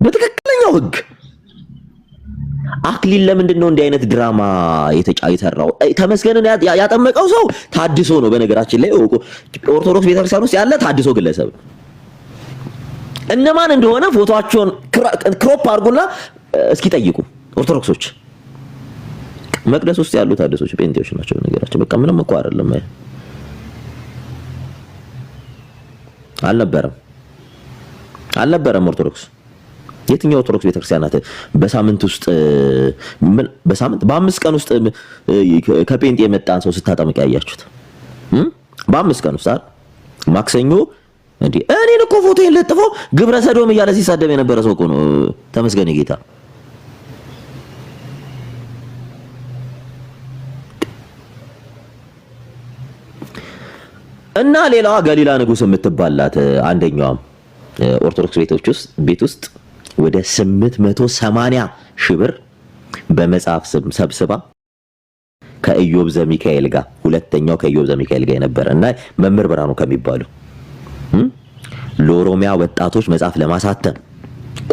በትክክለኛው ህግ አክሊል ለምንድን ነው እንዲህ አይነት ድራማ የተጫየተራው? ተመስገንን ያጠመቀው ሰው ታድሶ ነው። በነገራችን ላይ ኦርቶዶክስ ቤተክርስቲያን ውስጥ ያለ ታድሶ ግለሰብ እነማን እንደሆነ ፎቶአቸውን ክሮፕ አድርጉና እስኪ ጠይቁ። ኦርቶዶክሶች መቅደስ ውስጥ ያሉ ታድሶች ጴንጤዎች ናቸው። ነገራችን በቃ ምንም እኮ አይደለም። አልነበረም ኦርቶዶክስ የትኛው ኦርቶዶክስ ቤተክርስቲያን ናት በሳምንት ውስጥ በ5 ቀን ውስጥ ከጴንጤ የመጣን ሰው ስታጠምቅ ያያችሁት? በ5 ቀን ውስጥ ማክሰኞ እንዴ እኔን እኮ ፎቶዬን ለጥፎ ግብረ ሰዶም እያለ ሲሳደብ የነበረ ሰው እኮ ነው ተመስገን ጌታ። እና ሌላዋ ገሊላ ንጉስ የምትባላት አንደኛዋም ኦርቶዶክስ ቤት ውስጥ ወደ 880 ሺህ ብር በመጽሐፍ ሰብስባ ከኢዮብ ዘሚካኤል ጋር ሁለተኛው ከኢዮብ ዘሚካኤል ጋር የነበረና መምህር ብርሃኑ ከሚባሉ ለኦሮሚያ ወጣቶች መጽሐፍ ለማሳተም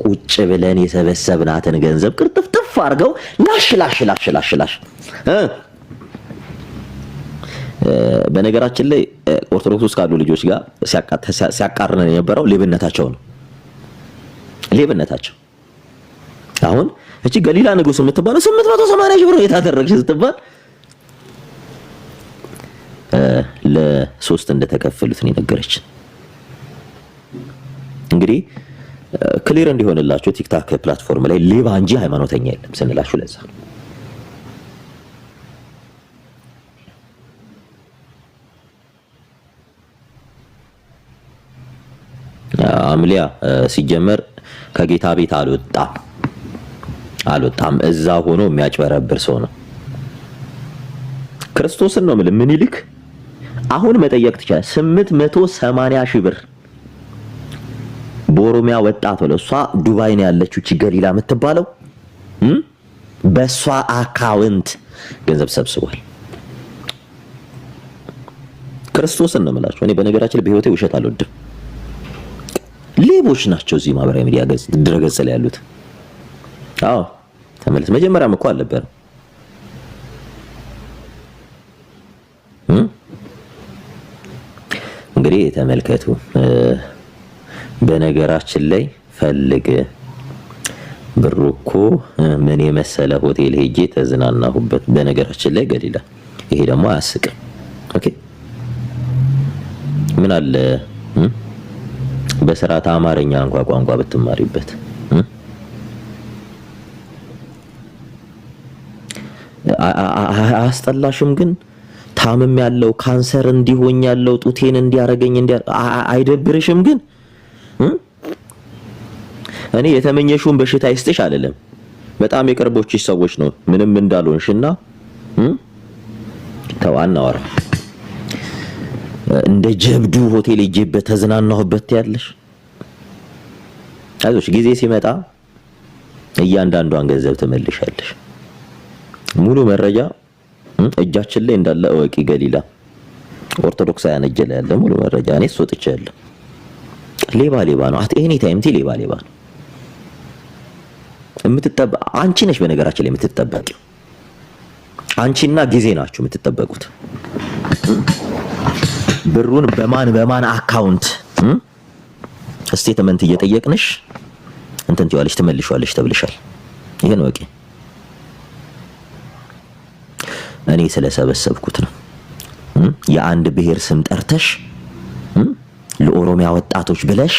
ቁጭ ብለን የሰበሰብናትን ገንዘብ ቅርጥፍጥፍ አድርገው ላሽ በነገራችን ላይ ኦርቶዶክስ ውስጥ ካሉ ልጆች ጋር ሲያቃርነን የነበረው ሌብነታቸው ነው። ሌብነታቸው አሁን እቺ ገሊላ ንጉስ የምትባለው 880 ሺህ ብር የታደረግሽ ስትባል ለሶስት እንደተከፈሉት ነው የነገረችን። እንግዲህ ክሊር እንዲሆንላችሁ ቲክታክ ፕላትፎርም ላይ ሌባ እንጂ ሃይማኖተኛ የለም ስንላችሁ ለዛ ነው። አምሊያ ሲጀመር ከጌታ ቤት አልወጣም እዛ ሆኖ የሚያጭበረብር ሰው ነው። ክርስቶስን ነው ምን ይልክ አሁን መጠየቅ ትችላለህ። 880 ሺህ ብር በኦሮሚያ ወጣት ወለ እሷ ዱባይ ነው ያለችው እቺ ገሊላ የምትባለው በሷ አካውንት ገንዘብ ሰብስቧል። ክርስቶስን ነው የምላችሁ። እኔ በነገራችን ላይ በህይወቴ ውሸት አልወድም። ሌቦች ናቸው እዚህ ማህበራዊ ሚዲያ ድረገጽ ላይ ያሉት። አዎ ተመለስ። መጀመሪያም እኮ አልነበረም። እንግዲህ ተመልከቱ። በነገራችን ላይ ፈልግ ብሩ እኮ ምን የመሰለ ሆቴል ሄጄ ተዝናናሁበት። በነገራችን ላይ ገሊላ ይሄ ደግሞ አያስቅም። ኦኬ ምን አለ በስርዓት አማርኛ እንኳን ቋንቋ ብትማሪበት አያስጠላሽም? ግን ታምም ያለው ካንሰር እንዲሆን ያለው ጡቴን እንዲያረገኝ አይደብርሽም? ግን እኔ የተመኘሽውን በሽታ ይስጥሽ አይደለም። በጣም የቅርቦችሽ ሰዎች ነው ምንም እንዳልሆንሽና ተዋናወራ እንደ ጀብዱ ሆቴል ሄጄበት ተዝናናሁበት ያለሽ። አይዞሽ ጊዜ ሲመጣ እያንዳንዷን ገንዘብ ትመልሻለሽ። ሙሉ መረጃ እጃችን ላይ እንዳለ እወቂ። ገሊላ ኦርቶዶክሳውያን እጅ ላይ ያለ ሙሉ መረጃ እኔ ሶጥቻለሁ። ሌባ ነው። አት ኤኒ ታይም ሌባ ነው። አንቺ ነሽ በነገራችን ላይ የምትጠበቂው። አንቺና ጊዜ ናችሁ የምትጠበቁት። ብሩን በማን አካውንት ስቴትመንት እየጠየቅንሽ እንትን ትይዋለሽ ትመልሺዋለሽ ተብልሻል። ይሄን ወቂ። እኔ ስለሰበሰብኩት ነው። የአንድ ብሔር ስም ጠርተሽ ለኦሮሚያ ወጣቶች ብለሽ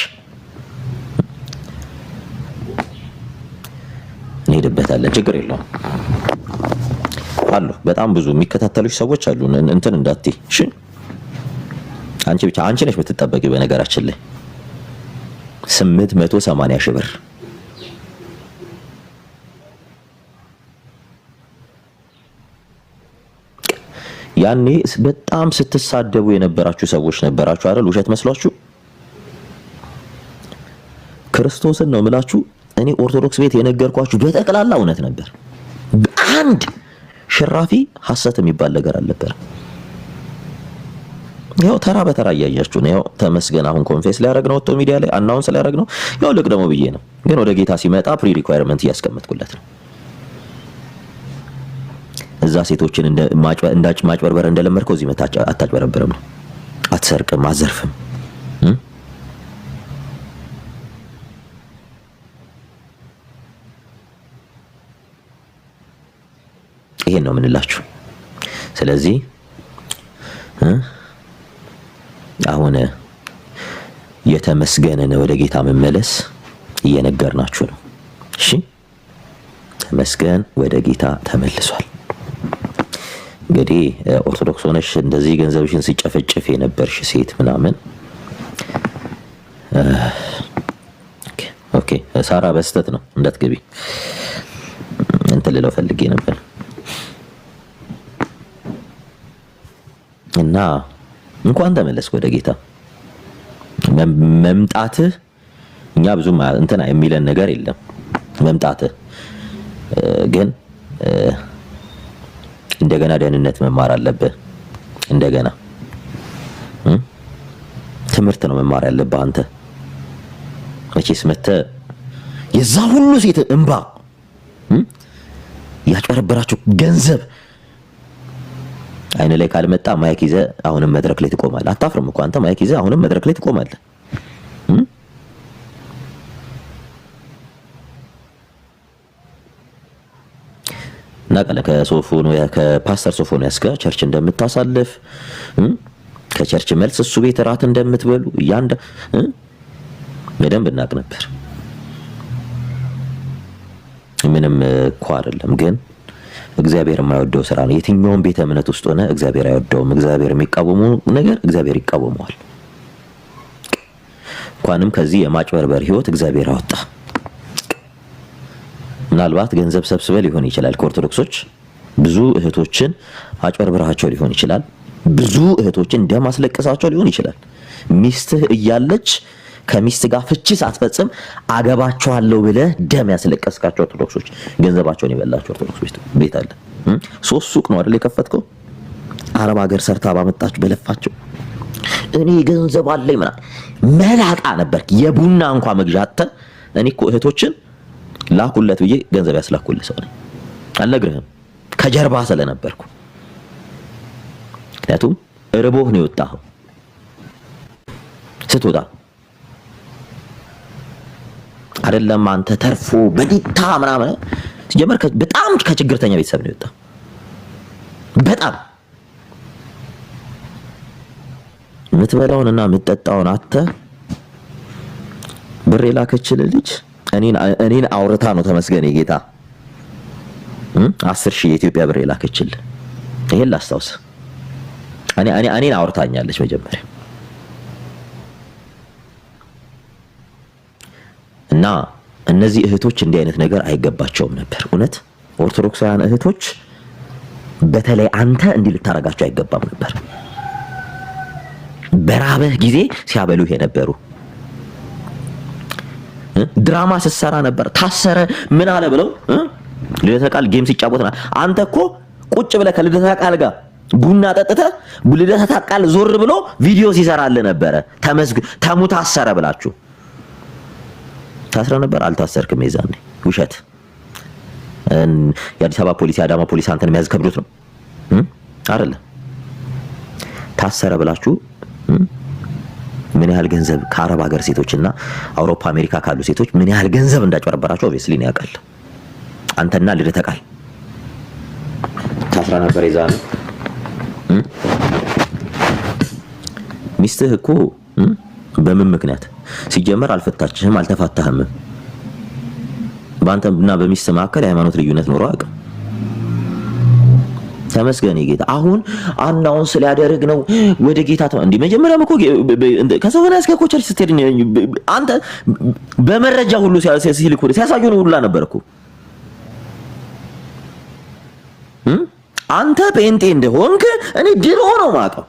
እንሄድበታለን። ችግር የለውም አሉ። በጣም ብዙ የሚከታተሉሽ ሰዎች አሉ። እንትን እንዳትይ እሺ። አንቺ ነሽ የምትጠበቂው። በነገራችን ላይ 880 ሺህ ብር ያኔ በጣም ስትሳደቡ የነበራችሁ ሰዎች ነበራችሁ አይደል? ውሸት መስሏችሁ። ክርስቶስን ነው የምላችሁ። እኔ ኦርቶዶክስ ቤት የነገርኳችሁ በጠቅላላ እውነት ነበር። አንድ ሽራፊ ሐሰት የሚባል ነገር አልነበር። ያው ተራ በተራ እያያችሁ ነው። ያው ተመስገን አሁን ኮንፌስ ሊያደርግ ነው ወጥቶ ሚዲያ ላይ አናውንስ ሊያደርግ ነው። ያው ልቅ ደግሞ ብዬ ነው ግን ወደ ጌታ ሲመጣ ፕሪ ሪኳየርመንት እያስቀመጥኩለት ነው። እዛ ሴቶችን እንዳጭ ማጭበርበር እንደለመድከው እዚህ መታች አታጭበረብርም ነው። አትሰርቅም፣ አትዘርፍም። ይሄን ነው የምንላችሁ። ስለዚህ አሁን የተመስገነን ወደ ጌታ መመለስ እየነገርናችሁ ነው። እሺ ተመስገን ወደ ጌታ ተመልሷል። እንግዲህ ኦርቶዶክስ ሆነሽ እንደዚህ ገንዘብሽን ሲጨፈጭፍ የነበርሽ ሴት ምናምን ኦኬ ሳራ በስተት ነው እንዳትገቢ እንትን ልለው ፈልጌ ነበር እና እንኳን ተመለስክ ወደ ጌታ። መምጣትህ እኛ ብዙም እንትና የሚለን ነገር የለም። መምጣትህ ግን እንደገና ደህንነት መማር አለብህ። እንደገና ትምህርት ነው መማር ያለብህ አንተ። መቼስ መተህ የዛ ሁሉ ሴት እንባ ያጭበረበራችሁ ገንዘብ አይነ ላይ ካልመጣ ማይክ ይዘህ አሁንም መድረክ ላይ ትቆማለህ። አታፍርም እኮ አንተ። ማይክ ይዘህ አሁንም መድረክ ላይ ትቆማለህ። ናቀለ ከፓስተር ሶፎንያስ ጋር ቸርች እንደምታሳልፍ ከቸርች መልስ እሱ ቤት ራት እንደምትበሉ በደንብ እናቅ ነበር። ምንም እኮ አይደለም፣ ግን እግዚአብሔር የማይወደው ስራ ነው። የትኛውም ቤተ እምነት ውስጥ ሆነ እግዚአብሔር አይወደውም። እግዚአብሔር የሚቃወመው ነገር እግዚአብሔር ይቃወመዋል። እንኳንም ከዚህ የማጭበርበር ህይወት እግዚአብሔር አወጣ። ምናልባት ገንዘብ ሰብስበ ሊሆን ይችላል። ከኦርቶዶክሶች ብዙ እህቶችን አጭበርብራቸው ሊሆን ይችላል። ብዙ እህቶችን ደም አስለቅሳቸው ሊሆን ይችላል። ሚስትህ እያለች ከሚስት ጋር ፍቺ ሳትፈጽም አገባቸዋለሁ ብለህ ደም ያስለቀስካቸው ኦርቶዶክሶች፣ ገንዘባቸውን የበላቸው ኦርቶዶክሶች ቤት አለ። 3 ሱቅ ነው አይደል የከፈትከው? አረብ ሀገር ሰርታ ባመጣች በለፋቸው። እኔ ገንዘብ አለኝ ምናምን መላጣ ነበርክ። የቡና እንኳን መግዣ አጥተህ እኔ እኮ እህቶችን ላኩለት ብዬ ገንዘብ ያስላኩልህ ሰው ነኝ። አልነግርህም ከጀርባ ስለነበርኩ። ምክንያቱም እርቦህ ነው የወጣኸው። ስትወጣ አይደለም አንተ ተርፎ በዲታ ምናምን ሲጀመር በጣም ከችግርተኛ ቤተሰብ ነው የወጣው። በጣም የምትበላውንና የምትጠጣውን አጥተህ ብር የላከችልህ ልጅ እኔን አውርታ ነው ተመስገን የጌታ 10,000 የኢትዮጵያ ብር የላከችልህ። ይሄን ላስታውስ። እኔን አውርታኛለች መጀመሪያ እና እነዚህ እህቶች እንዲህ አይነት ነገር አይገባቸውም ነበር። እውነት ኦርቶዶክሳውያን እህቶች በተለይ አንተ እንዲህ ልታረጋቸው አይገባም ነበር። በራበህ ጊዜ ሲያበሉህ የነበሩ ድራማ ስትሰራ ነበር። ታሰረ ምን አለ ብለው ልደታ ቃል ጌም ሲጫወትና አንተ እኮ ቁጭ ብለህ ከልደታ ቃል ጋር ቡና ጠጥተህ ልደታ ቃል ዞር ብሎ ቪዲዮ ሲሰራልህ ነበረ። ተሙ ታሰረ ብላችሁ ታስረ ነበር። አልታሰርክም። የዛኔ ውሸት። የአዲስ አበባ ፖሊስ የአዳማ ፖሊስ አንተን መያዝ ከብዶት ነው አይደለ? ታሰረ ብላችሁ ምን ያህል ገንዘብ ከአረብ ሀገር ሴቶችና አውሮፓ አሜሪካ ካሉ ሴቶች ምን ያህል ገንዘብ እንዳጭበረበራቸው ኦብቪየስሊ ነው ያውቃል። አንተና ልደታ ቃል ታስራ ነበር የዛኔ። ሚስትህ እኮ በምን ምክንያት ሲጀመር አልፈታችህም፣ አልተፋታህም። በአንተና በሚስት መካከል የሃይማኖት ልዩነት ኖሮ አያውቅም። ተመስገን ጌታ። አሁን አናውን ስላደረግ ነው ወደ ጌታ እንዴ? መጀመሪያም እኮ ከሰውና እስከ ኮቸር ስትሄድ አንተ በመረጃ ሁሉ ሲልኩ ሲያሳዩን ሁሉ ነበርኩ። አንተ ጴንጤ እንደሆንክ እኔ ድሮ ነው ማውቀው።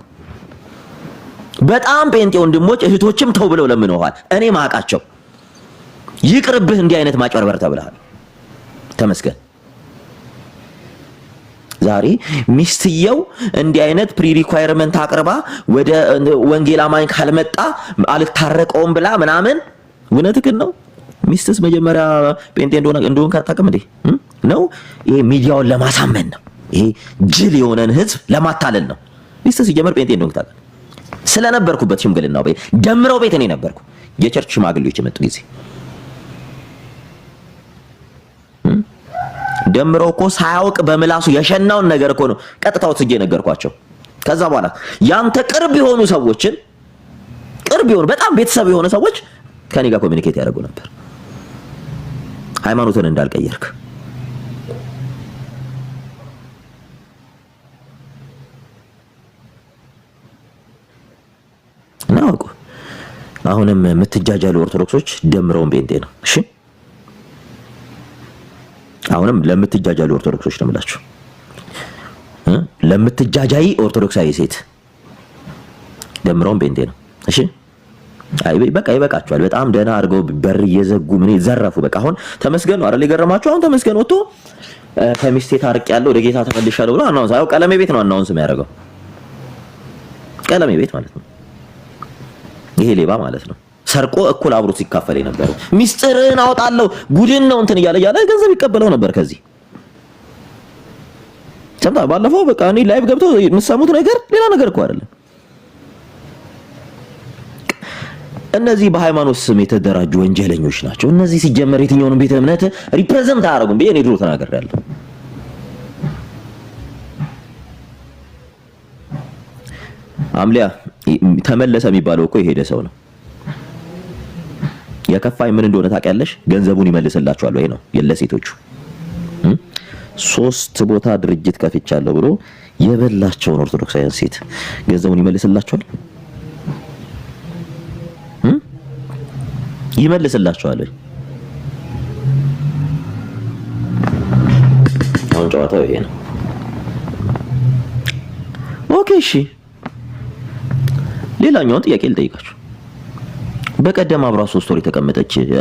በጣም ጴንጤ ወንድሞች እህቶችም ተው ብለው ለምነዋል። እኔ ማውቃቸው ይቅርብህ እንዲህ አይነት ማጭበርበር ተብለሃል። ተመስገን። ዛሬ ሚስትየው እንዲህ አይነት ፕሪ ሪኳየርመንት አቅርባ ወደ ወንጌል አማኝ ካልመጣ አልታረቀውም ብላ ምናምን እውነትህን ነው። ሚስትስ መጀመሪያ ጴንጤ እንደሆነ ካታውቅም እንዴ ነው? ይሄ ሚዲያውን ለማሳመን ነው። ይሄ ጅል የሆነን ህዝብ ለማታለል ነው። ሚስትስ ሲጀመር ጴንጤ እንደሆነ ታውቃለህ? ስለነበርኩበት ሽምግልናው ቤት ደምረው ቤት እኔ ነበርኩ። የቸርች ሽማግሌዎች የመጡ ጊዜ ደምረው እኮ ሳያውቅ በምላሱ የሸናውን ነገር እኮ ነው ቀጥታው ወስጄ ነገርኳቸው። ከዛ በኋላ ያንተ ቅርብ የሆኑ ሰዎችን ቅርብ የሆኑ በጣም ቤተሰብ የሆነ ሰዎች ከኔ ጋር ኮሚኒኬት ያደርጉ ነበር። ሃይማኖትን እንዳልቀየርክ ነው። አሁንም የምትጃጃሉ ኦርቶዶክሶች ደምረውን ጴንጤ ነው። እሺ አሁንም ለምትጃጃሉ ኦርቶዶክሶች ነው የምላችሁ። ለምትጃጃይ ኦርቶዶክሳዊ ሴት ደምረውን ጴንጤ ነው። እሺ አይ በቃ ይበቃችኋል። በጣም ደህና አድርገው በር እየዘጉ ምን ዘረፉ። በቃ አሁን ተመስገን ነው አይደል? የገረማችሁ አሁን ተመስገን ወጥቶ ከሚስቴ ታርቅ ያለው ወደ ጌታ ተመልሻለሁ ብሎ አናውንስ አው ቀለሜ ቤት ነው አናውንስ የሚያደርገው። ቀለሜ ቤት ማለት ነው ይሄ ሌባ ማለት ነው። ሰርቆ እኩል አብሮት ሲካፈል የነበረው ሚስጥርን አውጣለሁ ጉድን ነው እንትን እያለ ገንዘብ ይቀበለው ነበር። ከዚህ ሰምታ ባለፈው በቃ እኔ ላይቭ ገብቶ የምትሰሙት ነገር ሌላ ነገር እኮ አይደለም። እነዚህ በሃይማኖት ስም የተደራጁ ወንጀለኞች ናቸው። እነዚህ ሲጀመር የትኛውንም ቤተ እምነት ሪፕሬዘንት አያደርጉም ብዬ እኔ ድሮ ተናግሬያለሁ። አምሊያ ተመለሰ የሚባለው እኮ የሄደ ሰው ነው። የከፋኝ ምን እንደሆነ ታውቂያለሽ? ገንዘቡን ይመልስላችኋል ወይ ነው የለሴቶቹ 3 ቦታ ድርጅት ከፍቻለሁ ብሎ የበላቸውን ኦርቶዶክሳውያን ሴት ገንዘቡን ይመልስላችኋል ይመልስላችኋል ወይ? አሁን ጨዋታው ይሄ ነው። ኦኬ እሺ ሌላኛውን ጥያቄ ልጠይቃችሁ። በቀደም አብራ 3 ወር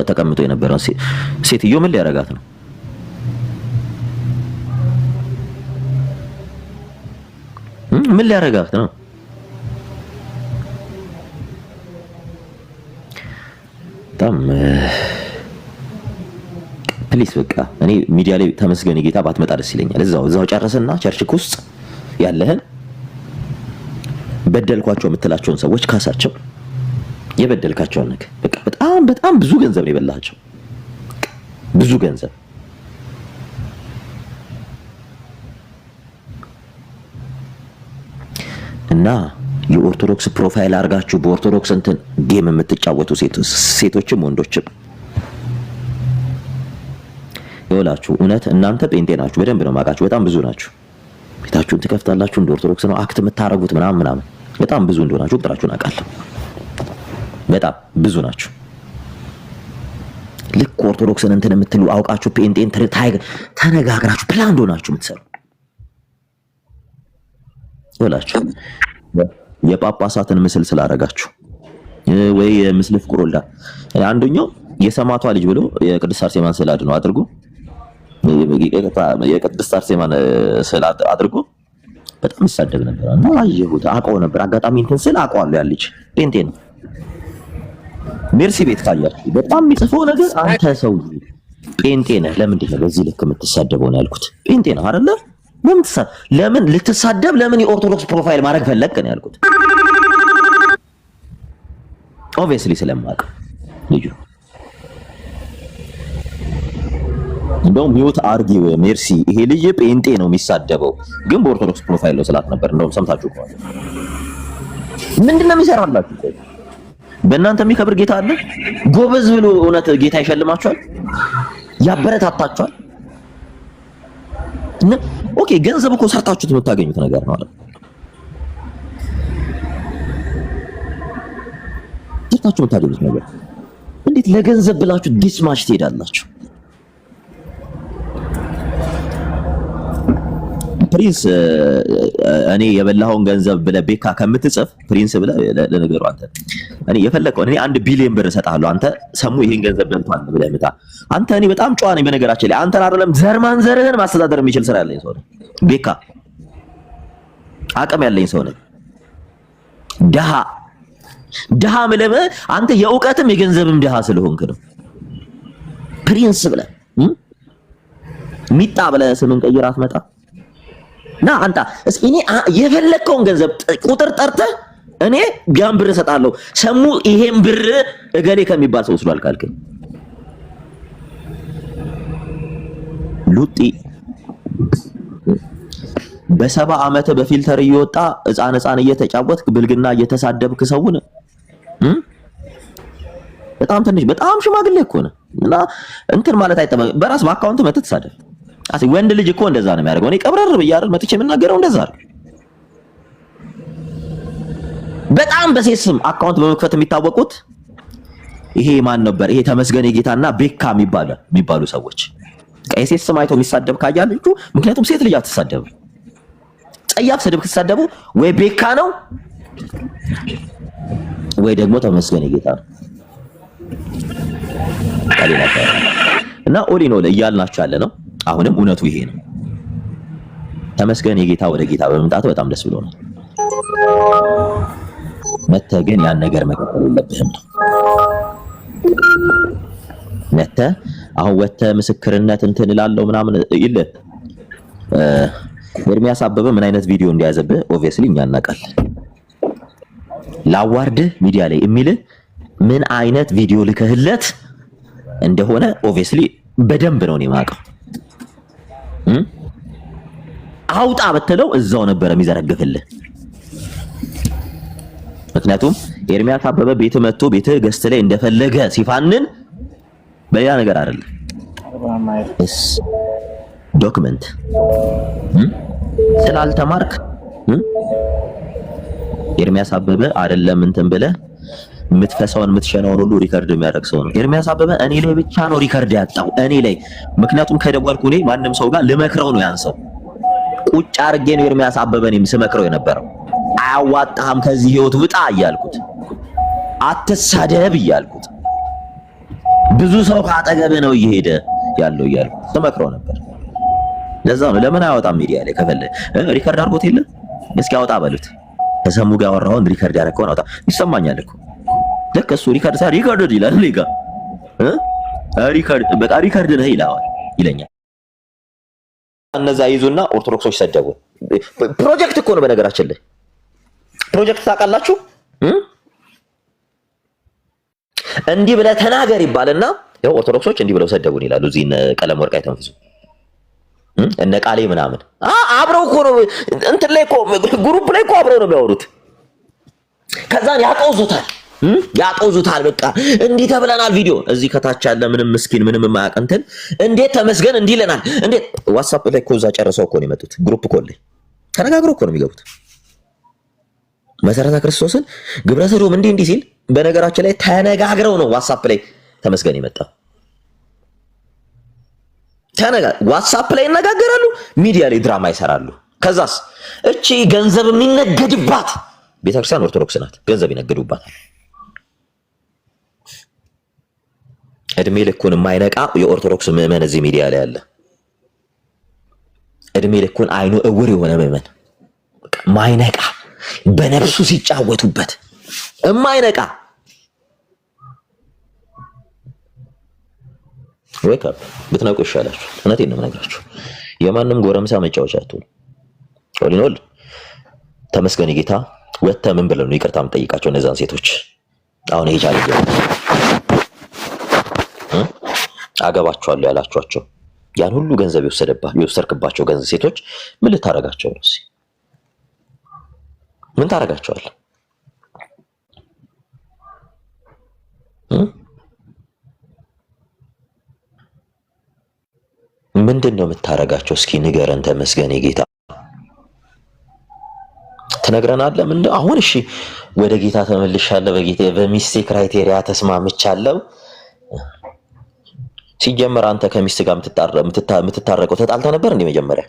ተቀምጦ የነበረ ሴትዮ ምን ሊያረጋት ነው? ምን ሊያረጋት ነው? በጣም ፕሊስ በቃ እኔ ሚዲያ ላይ ተመስገን ጌታ ባትመጣ ደስ ይለኛል። እዛው ጨረስና ቸርችክ ውስጥ ያለህን በደልኳቸው የምትላቸውን ሰዎች ካሳቸው። የበደልካቸውን ነገር በቃ በጣም ብዙ ገንዘብ ነው የበላቸው። ብዙ ገንዘብ እና የኦርቶዶክስ ፕሮፋይል አርጋችሁ በኦርቶዶክስ እንትን ጌም የምትጫወቱ ሴቶችም ወንዶችም ይወላችሁ። እውነት እናንተ ጴንጤ ናችሁ፣ በደንብ ነው ማቃችሁ። በጣም ብዙ ናችሁ። ቤታችሁን ትከፍታላችሁ፣ እንደ ኦርቶዶክስ ነው አክት የምታረጉት ምናምን። በጣም ብዙ እንደሆናችሁ ቁጥራችሁን አውቃለሁ። በጣም ብዙ ናችሁ። ልክ ኦርቶዶክስን እንትን የምትሉ አውቃችሁ ጴንጤን ተነጋግራችሁ ፕላን እንደሆናችሁ የምትሰሩ ይወላችሁ። የጳጳሳትን ምስል ስላረጋችሁ ወይ ምስል ፍቁር ወልዳ አንደኛው የሰማቷ ልጅ ብሎ የቅድስት አርሴማን ስዕል አድርጎ የቅድስት አርሴማን ስዕል አድርጎ በጣም ይሳደብ ነበር እና አየሁት፣ አውቀው ነበር። አጋጣሚ እንትን ስል አውቀዋለሁ። ያ ልጅ ጴንጤ ነው። ሜርሲ ቤት ካያችሁ በጣም የሚጽፈው ነገር አንተ ሰው ጴንጤ ነህ፣ ለምንድን ነው በዚህ ልክ የምትሳደበው ነው ያልኩት። ጴንጤ ነው አይደለ? ለምን ልትሳደብ ለምን የኦርቶዶክስ ፕሮፋይል ማድረግ ፈለግ ነው ያልኩት። ኦብቪየስሊ ስለማውቅ ልጁ እንደውም ሚውት አርጊው ሜርሲ ይሄ ልጅ ጴንጤ ነው የሚሳደበው ግን በኦርቶዶክስ ፕሮፋይል ነው ስላት ነበር። እንደውም ሰምታችሁ ከሆነ ምንድነው የሚሰራላችሁ? በእናንተ የሚከብር ጌታ አለ? ጎበዝ ብሎ እውነት ጌታ ይሸልማችኋል፣ ያበረታታችኋል። ኦኬ ገንዘብ እኮ ሰርታችሁት የምታገኙት ነገር ነው አይደል? ሰርታችሁ የምታገኙት ነገር እንዴት ለገንዘብ ብላችሁ ዲስማች ትሄዳላችሁ? ፕሪንስ እኔ የበላኸውን ገንዘብ ብለህ ቤካ ከምትጽፍ ፕሪንስ ብለህ ለነገሩ አንተ እኔ የፈለከውን እኔ 1 ቢሊዮን ብር እሰጥሃለሁ። አንተ ሰሙ ይሄን ገንዘብ በልቷል ብለህ ምታ። አንተ እኔ በጣም ጨዋ ነኝ በነገራችን ላይ። አንተን አይደለም ዘር ማንዘርህን ማስተዳደር የሚችል ስራ ያለኝ ሰው ነኝ። ቤካ አቅም ያለኝ ሰው ነኝ። ድሃ ምለበ አንተ የእውቀትም የገንዘብም ድሃ ስለሆንክ ነው። ፕሪንስ ብለህ ሚጣ ብለህ ስምን ቀይር አትመጣ ና አንተ እስኪ እኔ የፈለከውን ገንዘብ ቁጥር ጠርተህ እኔ ቢያን ብር እሰጣለሁ። ሰሙ ይሄን ብር እገሌ ከሚባል ሰው ወስዷል ካልከኝ ሉጢ በሰባ ዓመት በፊልተር እየወጣ ህፃን እየተጫወትክ ብልግና እየተሳደብክ ሰውን በጣም ትንሽ በጣም ሽማግሌ እኮ ነው እና እንትን ማለት አይጠበቅ። በራስ በአካውንት መተህ ተሳደብ። ወንድ ልጅ እኮ እንደዛ ነው የሚያደርገው። እኔ ቀብረር ብያለሁ መጥቼ የምናገረው እንደዛ ነው። በጣም በሴት ስም አካውንት በመክፈት የሚታወቁት ይሄ ማን ነበር? ይሄ ተመስገን የጌታና ቤካ የሚባሉ ሰዎች የሴት ስም አይተው የሚሳደብ ካያችሁ፣ ምክንያቱም ሴት ልጅ አትሳደብም። ጸያፍ ስድብ ክትሳደቡ ወይ ቤካ ነው ወይ ደግሞ ተመስገን የጌታ ነው። እና ኦሊኖ እያልናችሁ ያለ ነው። አሁንም እውነቱ ይሄ ነው። ተመስገን የጌታ ወደ ጌታ በመምጣቱ በጣም ደስ ብሎናል። መተህ ግን ያን ነገር መቀጠል የለብህም ነው። መተህ አሁን ወተህ ምስክርነት እንትን እላለሁ ምናምን ይል ኤርሚያስ አበበ ምን አይነት ቪዲዮ እንዲያዘብህ ኦብቪየስሊ እኛ እናውቃለን። ላዋርድህ ሚዲያ ላይ የሚልህ ምን አይነት ቪዲዮ ልከህለት እንደሆነ ኦብቪየስሊ በደንብ ነው እኔ የማውቀው። አውጣ በተለው እዛው ነበር የሚዘረግፍልህ። ምክንያቱም ኤርሚያስ አበበ ቤት መጥቶ ቤት ገስት ላይ እንደፈለገ ሲፋንን በያ ነገር አይደለም። ዶክመንት ስላልተማርክ ኤርሚያስ አበበ አይደለም እንትን ብለህ የምትፈሳውን የምትሸናውን ሁሉ ሪከርድ የሚያደርግ ሰው ነው ኤርሚያስ አበበ። እኔ ላይ ብቻ ነው ሪከርድ ያጣው እኔ ላይ። ምክንያቱም ከደወልኩ እኔ ማንም ሰው ጋር ልመክረው ነው ያን ሰው ቁጭ አድርጌ ነው ኤርሚያስ አበበን ስመክረው የነበረው። አያዋጣህም ከዚህ ህይወት ውጣ እያልኩት፣ አትሳደብ እያልኩት፣ ብዙ ሰው ካጠገብህ ነው እየሄደ ያለው እያልኩት ስመክረው ነበር። ለዛ ነው ለምን አያወጣም ሚዲያ ላይ ከፈለህ ሪከርድ አድርጎት የለ እስኪ አውጣ በሉት። ከሰሙ ጋር አወራውን ሪከርድ ያደረከውን አውጣ። ይሰማኛል እኮ ልክ እሱ ሪከርድ ሳይሆን ሪከርድ ይላል እኔ ጋር ሪከርድ በቃ ሪከርድ ነህ ይለኛል። እነዛ ይዙና ኦርቶዶክሶች ሰደቡ። ፕሮጀክት እኮ ነው በነገራችን ላይ ፕሮጀክት ታውቃላችሁ። እንዲህ ብለህ ተናገር ይባልና ያው ኦርቶዶክሶች እንዲህ ብለው ሰደቡን ይላሉ። እዚህ ቀለም ወርቅ አይተንፍሱ እነ ቃሌ ምናምን አብረው እኮ ነው እንትን ላይ እኮ ግሩፕ ላይ እኮ አብረው ነው የሚያወሩት። ከዛን ያጦዙታል በቃ እንዲህ ተብለናል። ቪዲዮ እዚህ ከታች ያለ ምንም ምስኪን ምንም የማያውቅ እንትን እንዴት ተመስገን እንዲህ ይለናል። እንዴት ዋትስአፕ ላይ እኮ እዛ ጨርሰው እኮ ነው የመጡት። ግሩፕ ኮል ላይ ተነጋግረው እኮ ነው የሚገቡት። መሰረተ ክርስቶስን ግብረ ሰዶም እንዲህ ሲል በነገራችን ላይ ተነጋግረው ነው ዋትስአፕ ላይ ተመስገን የመጣው። ዋትስአፕ ላይ ይነጋገራሉ፣ ሚዲያ ላይ ድራማ ይሰራሉ። ከዛስ እቺ ገንዘብ የሚነገድባት ቤተክርስቲያን ኦርቶዶክስ ናት። ገንዘብ ይነገዱባታል። እድሜ ልኩን የማይነቃ የኦርቶዶክስ ምዕመን እዚህ ሚዲያ ላይ አለ። እድሜ ልኩን አይኑ እውር የሆነ ምዕመን ማይነቃ በነፍሱ ሲጫወቱበት የማይነቃ ዌክ አፕ ብትነቁ ይሻላችሁ። እውነቴን ነው የምነግራችሁ። የማንም ጎረምሳ መጫወቻ አትሁኑ። ኦሊኖል ተመስገን ጌታ ወጥተህ ምን ብለው ነው ይቅርታ የምጠይቃቸው እነዛን ሴቶች? አሁን ይሄ ቻሌንጅ አገባቸዋለሁ ያላችኋቸው ያን ሁሉ ገንዘብ የወሰድክባቸው ገንዘብ ሴቶች ምን ልታረጋቸው ነው? ምን ታረጋቸዋለህ? ምንድን ነው የምታረጋቸው? እስኪ ንገረን ተመስገን ጌታ። ትነግረናለህ? ምን አሁን እሺ ወደ ጌታ ተመልሻለሁ፣ በጌታ በሚስቴ ክራይቴሪያ ተስማምቻለሁ። ሲጀመር አንተ ከሚስት ጋር የምትታረቀው ተጣልተህ ነበር እንዴ መጀመሪያ?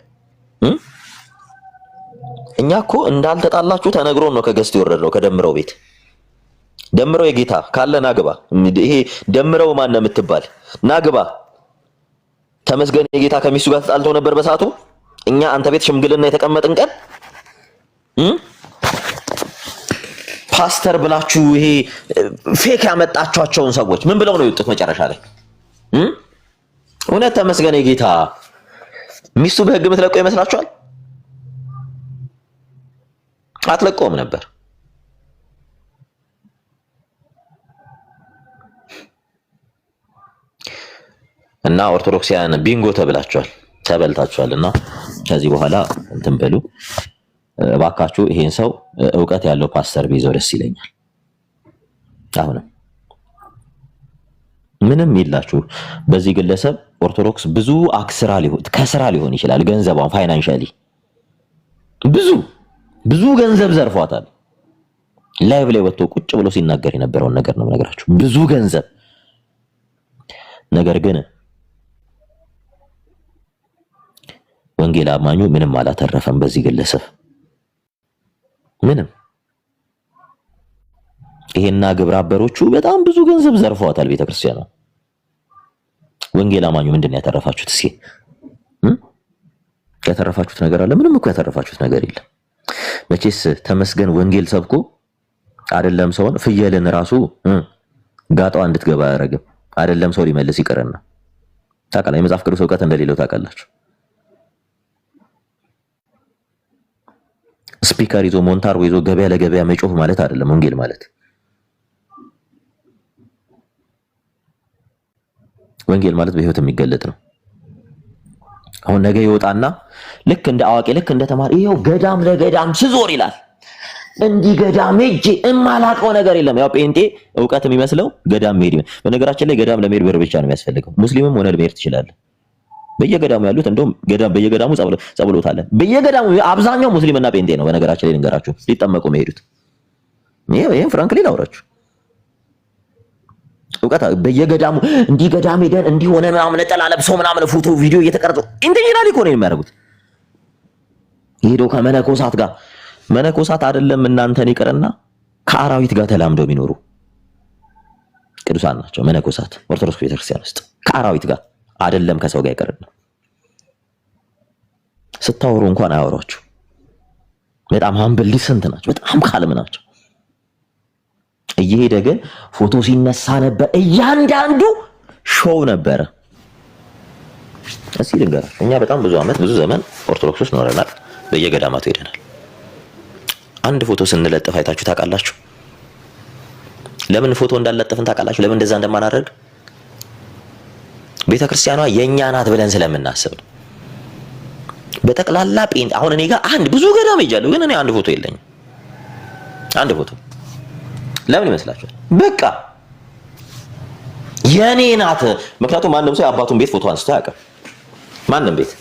እኛ እኮ እንዳልተጣላችሁ ተነግሮን ነው ከገስት የወረድነው ከደምረው ቤት። ደምረው የጌታ ካለ ናግባ። ይሄ ደምረው ማን ነው የምትባል ናግባ። ተመስገን የጌታ ከሚስቱ ጋር ተጣልተው ነበር በሰዓቱ። እኛ አንተ ቤት ሽምግልና የተቀመጥን ቀን ፓስተር ብላችሁ ይሄ ፌክ ያመጣችኋቸውን ሰዎች ምን ብለው ነው የወጡት መጨረሻ ላይ? እውነት ተመስገን ጌታ ሚስቱ በህግ የምትለቀው ይመስላችኋል? አትለቀውም ነበር። እና ኦርቶዶክሲያን ቢንጎ ተብላችኋል፣ ተበልታችኋልና ከዚህ በኋላ እንትን በሉ እባካችሁ። ይሄን ሰው እውቀት ያለው ፓስተር ቢይዘው ደስ ይለኛል። አሁንም ምንም ይላችሁ በዚህ ግለሰብ ኦርቶዶክስ ብዙ ከስራ ሊሆን ይችላል። ገንዘቧን ፋይናንሻሊ ብዙ ገንዘብ ዘርፏታል። ላይቭ ላይ ወጥቶ ቁጭ ብሎ ሲናገር የነበረውን ነገር ነው ነገራችሁ። ብዙ ገንዘብ ነገር ግን ወንጌል አማኙ ምንም አላተረፈም በዚህ ግለሰብ ምንም። ይሄና ግብረ አበሮቹ በጣም ብዙ ገንዘብ ዘርፈዋታል ቤተክርስቲያኗ። ወንጌል አማኙ ምንድነው ያተረፋችሁት? እስኪ ያተረፋችሁት ነገር አለ? ምንም እኮ ያተረፋችሁት ነገር የለም። መቼስ ተመስገን ወንጌል ሰብኮ አይደለም ሰውን ፍየልን ራሱ ጋጣዋ እንድትገባ አያረግም። አይደለም ሰው ሊመልስ ይቀርና ታውቃላችሁ፣ የመጽሐፍ ቅዱስ ዕውቀት እንደሌለው ታውቃላችሁ። ስፒከር ይዞ ሞንታርቦ ይዞ ገበያ ለገበያ መጮህ ማለት አይደለም ወንጌል ማለት። ወንጌል ማለት በህይወት የሚገለጥ ነው። አሁን ነገ ይወጣና ልክ እንደ አዋቂ ልክ እንደ ተማሪ ይሄው ገዳም ለገዳም ስዞር ይላል። እንዲህ ገዳም ሄጄ እማላቀው ነገር የለም። ያው ጴንጤ ዕውቀት የሚመስለው ገዳም መሄድ። በነገራችን ላይ ገዳም ለመሄድ ብር ብቻ ነው የሚያስፈልገው። ሙስሊምም ሆነ ለመሄድ ትችላለህ። በየገዳሙ ያሉት እንደውም ገዳም በየገዳሙ ጸበሎት አለ። በየገዳሙ አብዛኛው ሙስሊምና ጴንጤ ነው። በነገራችን ላይ ልንገራችሁ ሊጠመቁ መሄዱት ይሄን ፍራንክሊ ላውራችሁ ዕውቀት በየገዳሙ እንዲህ ገዳም ሄደን እንዲህ ሆነ ምናምን ነጠላ ለብሰው ምናምን ፎቶ ቪዲዮ እየተቀረጹ ኢንተርናሊ እኮ ነው የሚያደርጉት። ሄደው ከመነኮሳት ጋር መነኮሳት አይደለም እናንተን ይቅርና ከአራዊት ጋር ተላምደው የሚኖሩ ቅዱሳን ናቸው መነኮሳት ኦርቶዶክስ ቤተክርስቲያን ውስጥ ከአራዊት ጋር አይደለም ከሰው ጋር ይቀርና ስታወሩ እንኳን አያወሯችሁ። በጣም ሃምብል ዲሰንት ናቸው። በጣም ካልም ናቸው። እየሄደ ግን ፎቶ ሲነሳ ነበር። እያንዳንዱ ሾው ነበረ። እስኪ ልንገራችሁ እኛ በጣም ብዙ አመት ብዙ ዘመን ኦርቶዶክስ ውስጥ ኖረናል። በየገዳማቱ ሄደናል። አንድ ፎቶ ስንለጥፍ አይታችሁ ታውቃላችሁ? ለምን ፎቶ እንዳለጠፍን ታውቃላችሁ? ለምን እንደዛ እንደማናደርግ? ቤተክርስቲያኗ የኛ ናት ብለን ስለምናስብ ነው። በጠቅላላ ጴንጤ አሁን እኔ ጋር አንድ ብዙ ገዳም ሄጃለሁ፣ ግን እኔ አንድ ፎቶ የለኝም። አንድ ፎቶ ለምን ይመስላችኋል? በቃ የኔ ናት። ምክንያቱም ማንም ሰው የአባቱን ቤት ፎቶ አንስቶ አያውቅም። ማንም ቤት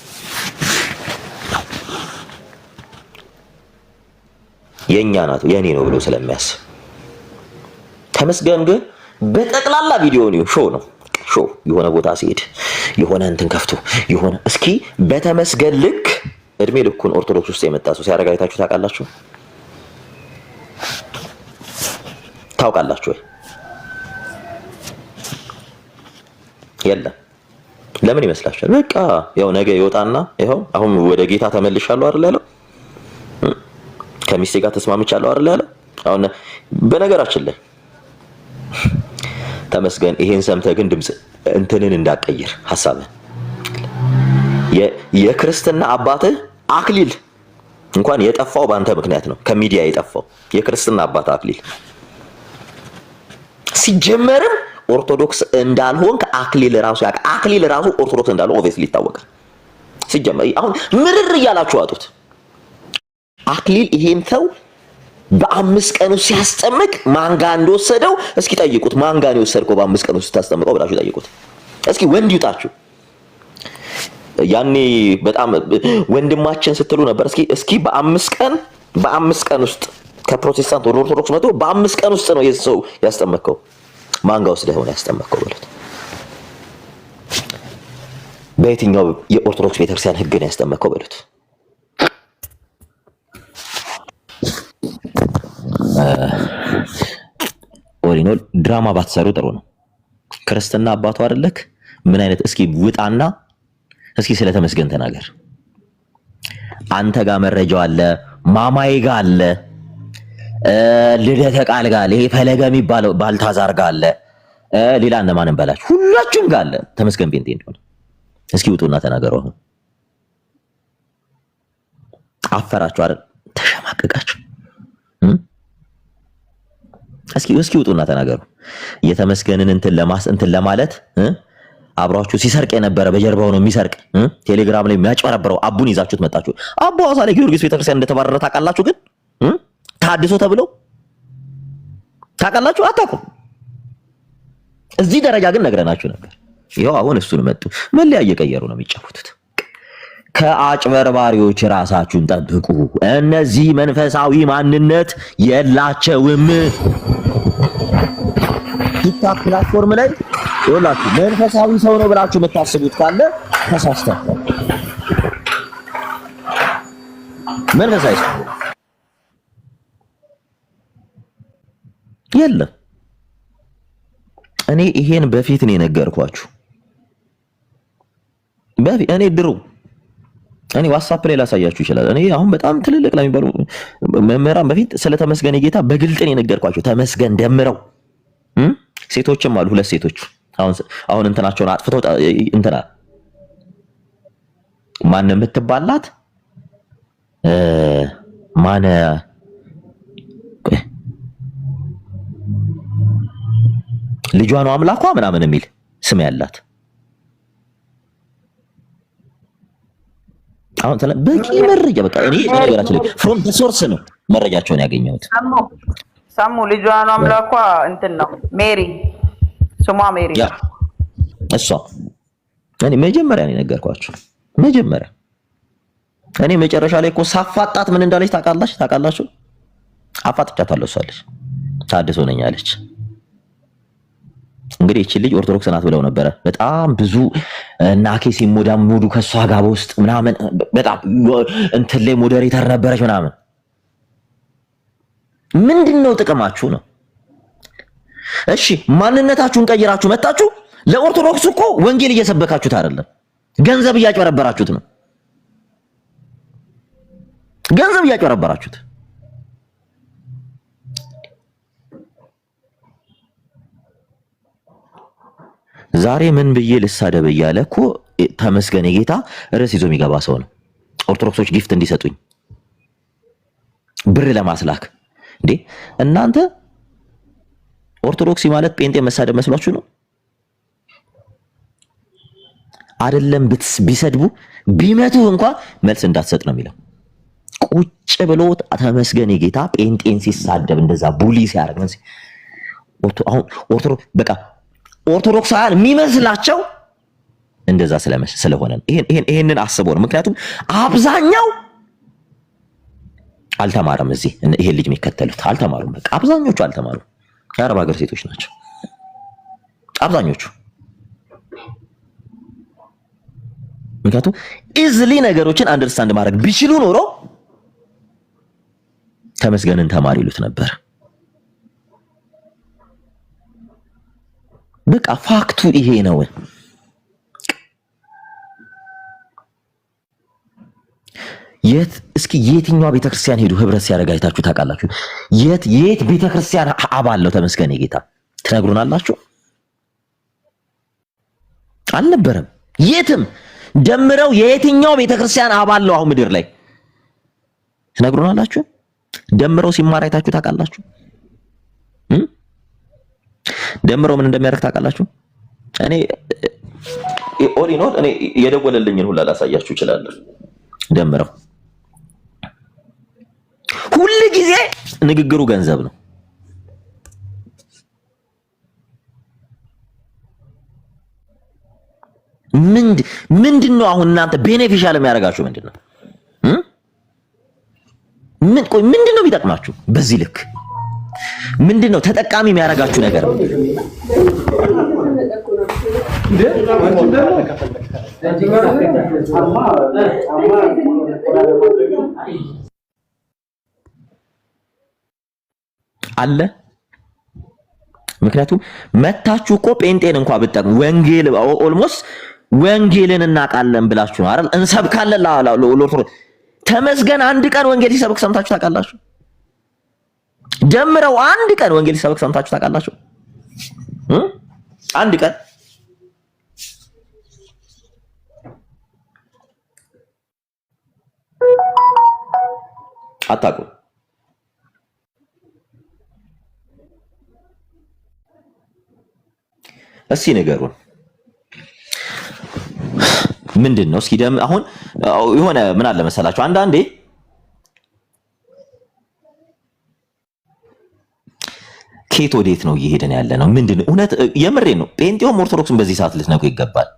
የኛ ናት የኔ ነው ብሎ ስለሚያስብ። ተመስገን ግን በጠቅላላ ቪዲዮ ነው ሾው ነው ሾው። የሆነ ቦታ ሲሄድ የሆነ እንትን ከፍቶ የሆነ እስኪ በተመስገን ልክ እድሜ ልኩን ኦርቶዶክስ ውስጥ የመጣ ሰው ሲያደርግ አይታችሁ ታውቃላችሁ? ታውቃላችሁ ወይ? የለም። ለምን ይመስላችኋል? በቃ ያው ነገ ይወጣና ይኸው አሁን ወደ ጌታ ተመልሻለሁ አይደል ያለው፣ ከሚስቴ ጋር ተስማምቻለሁ አይደል ያለው። አሁን በነገራችን ላይ ተመስገን ይሄን ሰምተህ ግን ድምጽ እንትንን እንዳቀይር ሐሳብህ የክርስትና አባትህ አክሊል እንኳን የጠፋው ባንተ ምክንያት ነው። ከሚዲያ የጠፋው የክርስትና አባት አክሊል ሲጀመርም ኦርቶዶክስ እንዳልሆን ከአክሊል ራሱ ኦርቶዶክስ እንዳልሆን ኦብቪየስሊ ይታወቃል። ሲጀመር አሁን ምርር እያላችሁ አጡት። አክሊል ይሄን ሰው በ5 ቀን ውስጥ ሲያስጠምቅ ማንጋ እንደወሰደው እስኪ ጠይቁት። ማንጋ ነው የወሰድከው በ5 ቀን ውስጥ ታስጠምቀው ብላችሁ ጠይቁት እስኪ። ወንድ ይውጣችሁ። ያኔ በጣም ወንድማችን ስትሉ ነበር። እስኪ በ5 ቀን ውስጥ ከፕሮቴስታንት ወደ ኦርቶዶክስ መጥቶ በ5 ቀን ውስጥ ነው የሰው ያስጠመቀው። ማንጋ ወስደህ ሆነ ያስጠመቀው በሉት። በየትኛው የኦርቶዶክስ ቤተክርስቲያን ህግ ነው ያስጠመቀው በሉት። ኦሪኖል ድራማ ባትሰሩ ጥሩ ነው። ክርስትና አባቱ አይደለክ? ምን አይነት እስኪ ውጣና እስኪ ስለተመስገን ተናገር። አንተ ጋር መረጃው አለ፣ ማማዬ ጋር አለ፣ ልደተ ቃል ጋር አለ፣ ይሄ ፈለገ የሚባለው ባልታዛር ጋር አለ፣ ሌላ እነማንም በላችሁ ሁላችሁም ጋር አለ። ተመስገን ጴንጤ እንደሆነ እስኪ ውጡና ተናገሩ። አሁን አፈራችሁ አይደል? ተሸማቀቃችሁ። እስኪ ውጡና ተናገሩ። የተመስገንን እንትን ለማለት አብሯችሁ ሲሰርቅ የነበረ በጀርባው ነው የሚሰርቅ ቴሌግራም ላይ የሚያጭበረብረው አቡን ይዛችሁት መጣችሁ። አቡ ሐዋሳ ላይ ጊዮርጊስ ቤተክርስቲያን እንደተባረረ ታውቃላችሁ? ግን ታድሶ ተብለው ታውቃላችሁ? አታውቁም። እዚህ ደረጃ ግን ነግረናችሁ ነበር። ይኸው አሁን እሱን መጡ። መለያ እየቀየሩ ነው የሚጫወቱት። ከአጭበርባሪዎች ራሳችሁን ጠብቁ። እነዚህ መንፈሳዊ ማንነት የላቸውም። ቲክቶክ ፕላትፎርም ላይ ይኸውላችሁ መንፈሳዊ ሰው ነው ብላችሁ የምታስቡት ካለ ተሳስታችኋል። መንፈሳዊ ሰው የለም። እኔ ይሄን በፊት ነው የነገርኳችሁ። እኔ ድሮ ዋትስአፕ ላይ ላሳያችሁ ይችላል። እኔ አሁን በጣም ትልልቅ ለሚባሉ መምህራን በፊት ስለ ተመስገን ጌታ በግልጥ ነው የነገርኳችሁ። ተመስገን ደምረው ሴቶችም አሉ፣ 2 ሴቶች አሁን እንትናቸውን አጥፍተው እንትና ማን የምትባላት ማነ ልጇ ነው አምላኳ ምናምን የሚል ስም ያላት አሁን በቂ መረጃ በቃ እኔ ነገራችን ላይ ፍሮም ዘ ሶርስ ነው መረጃቸውን ያገኘሁት። ሰሙ ልጇ ነው አምላኳ እንትን ነው ሜሪ፣ ስሟ ሜሪ ነው። እሷ እኔ መጀመሪያ ነው የነገርኳችሁ። መጀመሪያ እኔ መጨረሻ ላይ እኮ ሳፋጣት ምን እንዳለች ታውቃላችሁ? አፋጥቻታለሁ። እሷ አለች ታድሶ ነኝ አለች። እንግዲህ እቺ ልጅ ኦርቶዶክስ ናት ብለው ነበረ። በጣም ብዙ ናኬ ሲሞዳሞዱ ከሷ ጋር በውስጥ ምናምን በጣም እንትን ላይ ሞዴሬተር ነበረች ምናምን። ምንድነው ጥቅማችሁ ነው? እሺ ማንነታችሁን ቀይራችሁ መጣችሁ። ለኦርቶዶክስ እኮ ወንጌል እየሰበካችሁት አይደለም፣ ገንዘብ እያጭበረበራችሁት ነው። ገንዘብ እያጭበረበራችሁት ዛሬ ምን ብዬ ልሳደብ እያለ እኮ ተመስገን ጌታ ርዕስ ይዞ የሚገባ ሰው ነው። ኦርቶዶክሶች ጊፍት እንዲሰጡኝ ብር ለማስላክ እንዴ! እናንተ ኦርቶዶክሲ ማለት ጴንጤ መሳደብ መስሏችሁ ነው? አይደለም። ቢሰድቡ ቢመቱ እንኳን መልስ እንዳትሰጥ ነው የሚለው። ቁጭ ብሎ ተመስገን ጌታ ጴንጤን ሲሳደብ እንደዛ ቡሊ ሲያደርግ ነው። በቃ ኦርቶዶክሳውያን የሚመስላቸው እንደዛ ስለሆነ ነው። ይሄንን አስበው ነው። ምክንያቱም አብዛኛው አልተማረም። እዚህ ይሄ ልጅ የሚከተሉት አልተማሩም። በቃ አብዛኞቹ አልተማሩም። የአረብ ሀገር ሴቶች ናቸው አብዛኞቹ። ምክንያቱም ኢዝሊ ነገሮችን አንደርስታንድ ማድረግ ቢችሉ ኖሮ ተመስገንን ተማሪ ይሉት ነበር። በቃ ፋክቱ ይሄ ነው። እስኪ የትኛው ቤተክርስቲያን ሄዱ ህብረት ሲያደርግ አይታችሁ ታውቃላችሁ? የት ቤተክርስቲያን አባል ነው ተመስገን ጌታ ትነግሩናላችሁ? አልነበረም። የትም ደምረው የየትኛው ቤተክርስቲያን አባል ነው አሁን ምድር ላይ ትነግሩናላችሁ? ደምረው ሲማር አይታችሁ ታውቃላችሁ? ደምረው ምን እንደሚያደርግ ታውቃላችሁ? እኔ ኦሪኖር እኔ የደወለልኝን ሁላ ላሳያችሁ እችላለሁ። ደምረው ሁሉ ጊዜ ንግግሩ ገንዘብ ነው። ምንድነው አሁን እናንተ ቤኔፊሻል የሚያደርጋችሁ ምንድነው? ምንድነው የሚጠቅማችሁ በዚህ ልክ? ምንድነው ተጠቃሚ የሚያደርጋችሁ ነገር? አለ። ምክንያቱም መታችሁ እኮ ጴንጤን እንኳን ብትጠቅሙ ወንጌል ኦልሞስት ወንጌልን እናውቃለን ብላችሁ ነው አይደል? እንሰብካለን ለኦርቶዶክስ። ተመስገን አንድ ቀን ወንጌል ሲሰብክ ሰምታችሁ ታውቃላችሁ? ደምረው አንድ ቀን ወንጌል ሲሰብክ ሰምታችሁ ታውቃላችሁ? አንድ ቀን አታውቁም። እስኪ ንገሩን ምንድን ነው? እስኪ አሁን የሆነ ምን አለ መሰላችሁ አንዳንዴ ኬት ወዴት ነው እየሄደን ያለ ነው? ምንድን ነው እውነት? የምሬን ነው። ጴንጤውም ኦርቶዶክስም በዚህ ሰዓት ልትነቁ ይገባል፣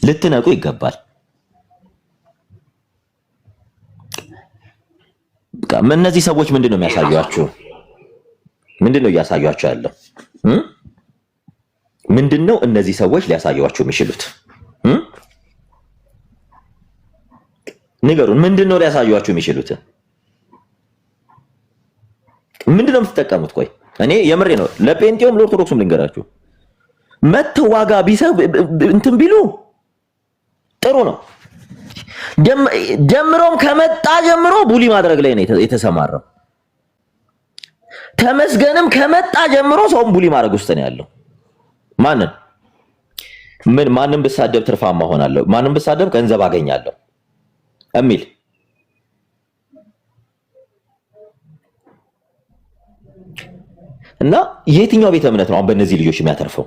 ልትነቁ ይገባል። እነዚህ ሰዎች ምንድን ነው የሚያሳዩአችሁ? ምንድን ነው እያሳዩአችሁ ያለው? ምንድን ነው እነዚህ ሰዎች ሊያሳዩአችሁ የሚችሉት? ንገሩን። ምንድን ነው ሊያሳዩአችሁ የሚችሉት? ምንድን ነው የምትጠቀሙት? ቆይ እኔ የምሬ ነው። ለጴንጤውም ለኦርቶዶክስም ልንገራችሁ፣ መተው ዋጋ ቢሰብ እንትን ቢሉ ጥሩ ነው። ጀምሮም ከመጣ ጀምሮ ቡሊ ማድረግ ላይ ነው የተሰማራው። ተመስገንም ከመጣ ጀምሮ ሰውም ቡሊ ማድረግ ውስጥ ነው ያለው። ማንም ብሳደብ ትርፋማ ሆናለሁ፣ ማንም ብሳደብ ገንዘብ አገኛለሁ እሚል እና የትኛው ቤተ እምነት ነው አሁን በእነዚህ ልጆች የሚያተርፈው?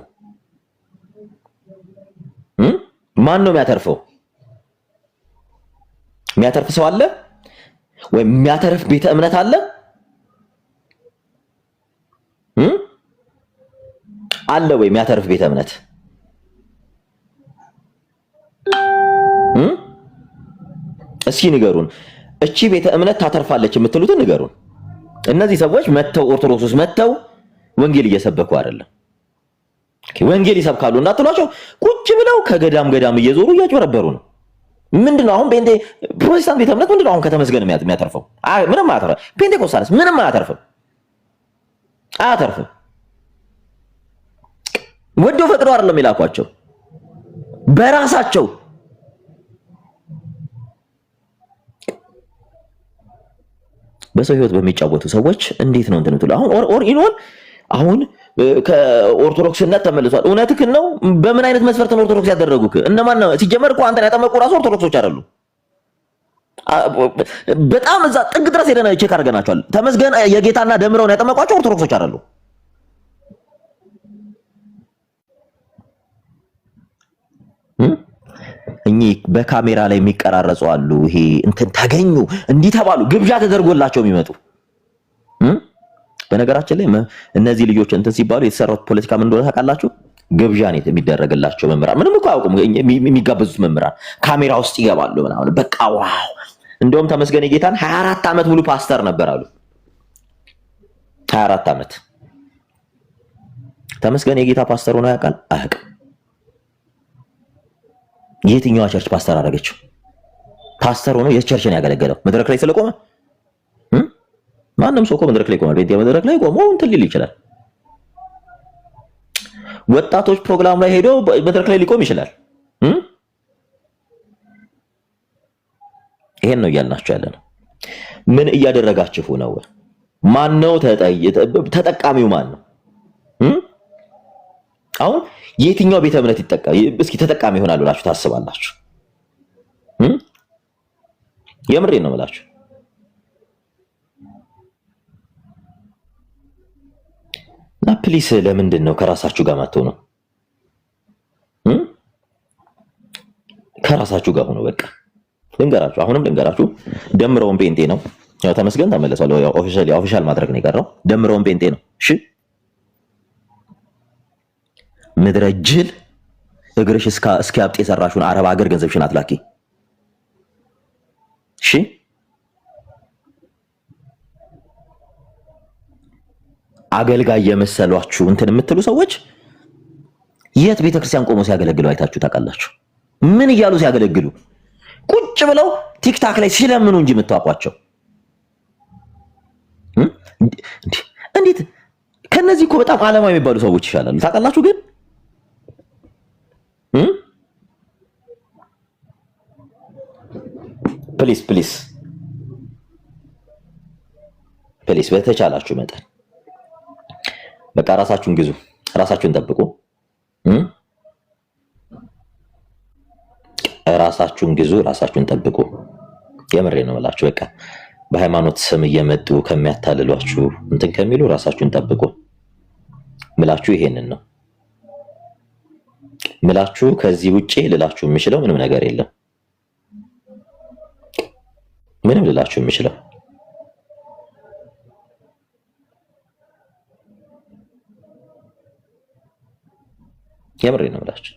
ማን ነው የሚያተርፈው? የሚያተርፍ ሰው አለ ወይም የሚያተርፍ ቤተ እምነት አለ? አለ ወይ የሚያተርፍ ቤተ እምነት? እስኪ ንገሩን። እቺ ቤተ እምነት ታተርፋለች የምትሉትን ንገሩን። እነዚህ ሰዎች መተው ኦርቶዶክስ ውስጥ መተው ወንጌል እየሰበኩ አይደለም። ወንጌል ይሰብካሉ እንዳትሏቸው ቁጭ ብለው ከገዳም ገዳም እየዞሩ እያጭበረበሩ ነው። ምንድነው አሁን ጴንጤ ፕሮቴስታንት ቤተ እምነት ምንድነው አሁን ከተመስገን የሚያተርፈው? ምንም አያተርፍም። ፔንቴኮስታልስ ምንም አያተርፍም፣ አያተርፍም። ወደው ፈቅደው አይደለም ይላኳቸው በራሳቸው በሰው ህይወት በሚጫወቱ ሰዎች እንዴት ነው እንትን ትሉ? አሁን ከኦርቶዶክስነት ተመልሷል። እውነትህን ነው። በምን አይነት መስፈርት ነው ኦርቶዶክስ ያደረጉክ? እነማን ነው? ሲጀመር እኮ አንተን ያጠመቁ ራሱ ኦርቶዶክሶች አይደሉ። በጣም እዛ ጥግ ድረስ ሄደን ቼክ አድርገናቸዋል። ተመስገን የጌታና ደምረውን ያጠመቋቸው ኦርቶዶክሶች አይደሉ። እኚህ በካሜራ ላይ የሚቀራረጹ አሉ። ይሄ እንትን ተገኙ እንዲህ ተባሉ ግብዣ ተደርጎላቸው የሚመጡ በነገራችን ላይ እነዚህ ልጆች እንትን ሲባሉ የተሰራው ፖለቲካ ምን እንደሆነ ታውቃላችሁ? ግብዣ ነው የሚደረግላቸው መምህራን። ምንም እኮ አያውቁም። የሚጋበዙት መምህራን ካሜራ ውስጥ ይገባሉ ምናምን። በቃ ዋው! እንደውም ተመስገን የጌታን 24 ዓመት ሙሉ ፓስተር ነበር አሉ። 24 ዓመት ተመስገን የጌታ ፓስተር ሆኖ ያውቃል? አያውቅም። የትኛዋ ቸርች ፓስተር አደረገችው? ፓስተር ሆኖ የቸርችን ያገለገለው መድረክ ላይ ስለቆመ ማንም ሰው እኮ መድረክ ላይ ቆሟል። ቤት መድረክ ላይ ቆሞ እንትን ሊል ይችላል። ወጣቶች ፕሮግራም ላይ ሄዶ መድረክ ላይ ሊቆም ይችላል። ይሄን ነው እያልናችሁ ያለ ነው። ምን እያደረጋችሁ ነው? ማን ነው ተጠቃሚው? ማን ነው? አሁን የትኛው ቤተ እምነት እስኪ ተጠቃሚ ይሆናል ብላችሁ ታስባላችሁ? የምሬን ነው የምላችሁ። እና ፕሊስ ለምንድን ነው ከራሳችሁ ጋር ማተው ነው? ከራሳችሁ ጋር ሆኖ በቃ ልንገራችሁ፣ አሁንም ልንገራችሁ። ደምረውን ጴንጤ ነው። ያው ተመስገን ተመለሰው። ያው ኦፊሻል ማድረግ ነው የቀረው። ደምረውን ጴንጤ ነው። እሺ ምድረ ጅል እግርሽ እስከ አብጤ የሰራሽውን አረብ ሀገር ገንዘብሽን አትላኪ። እሺ አገልጋይ የመሰሏችሁ እንትን የምትሉ ሰዎች የት ቤተክርስቲያን ቆሞ ሲያገለግሉ አይታችሁ ታውቃላችሁ? ምን እያሉ ሲያገለግሉ? ቁጭ ብለው ቲክታክ ላይ ሲለምኑ እንጂ የምታውቋቸው እንዴት? ከነዚህ እኮ በጣም ዓለማዊ የሚባሉ ሰዎች ይሻላሉ ታውቃላችሁ። ግን ፕሊስ በተቻላችሁ መጠን በቃ ራሳችሁን ግዙ፣ ራሳችሁን ጠብቁ፣ ራሳችሁን ግዙ፣ ራሳችሁን ጠብቁ። የምሬ ነው እላችሁ። በቃ በሃይማኖት ስም እየመጡ ከሚያታልሏችሁ እንትን ከሚሉ ራሳችሁን ጠብቁ ምላችሁ ይሄንን ነው ምላችሁ። ከዚህ ውጪ ልላችሁ የምችለው ምንም ነገር የለም። ምንም ልላችሁ የምችለው የምሬ ነው እላችሁ።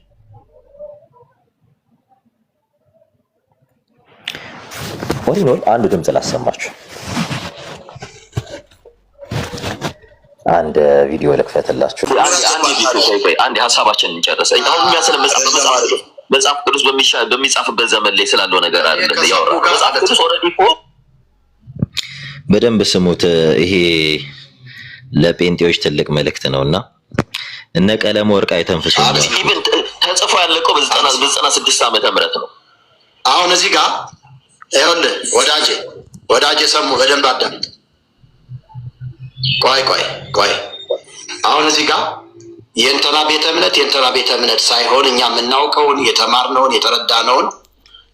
ወዲኖል አንድ ድምጽ ላሰማችሁ። አንድ ቪዲዮ ልክፈትላችሁ። አንድ ሐሳባችንን እንጨርስ። አሁን እኛ ስለ መጽሐፍ ቅዱስ በሚጻፍበት ዘመን ላይ ስላለው ነገር አይደለም ያወራው። መጽሐፍ ቅዱስ ኦልሬዲ እኮ በደንብ ስሙት። ይሄ ለጴንጤዎች ትልቅ መልእክት ነውና እነ ቀለም ወርቅ አይተንፍሱ ነው። ኢቭን ተጽፎ ያለቀው በ96 ዓመተ ምህረት ነው። አሁን እዚህ ጋር ይኸውልህ ወዳጄ ሰሙ በደንብ አዳምጥ። ቆይ አሁን እዚህ ጋር የእንትና ቤተ እምነት ሳይሆን እኛ የምናውቀውን የተማርነውን የተረዳነውን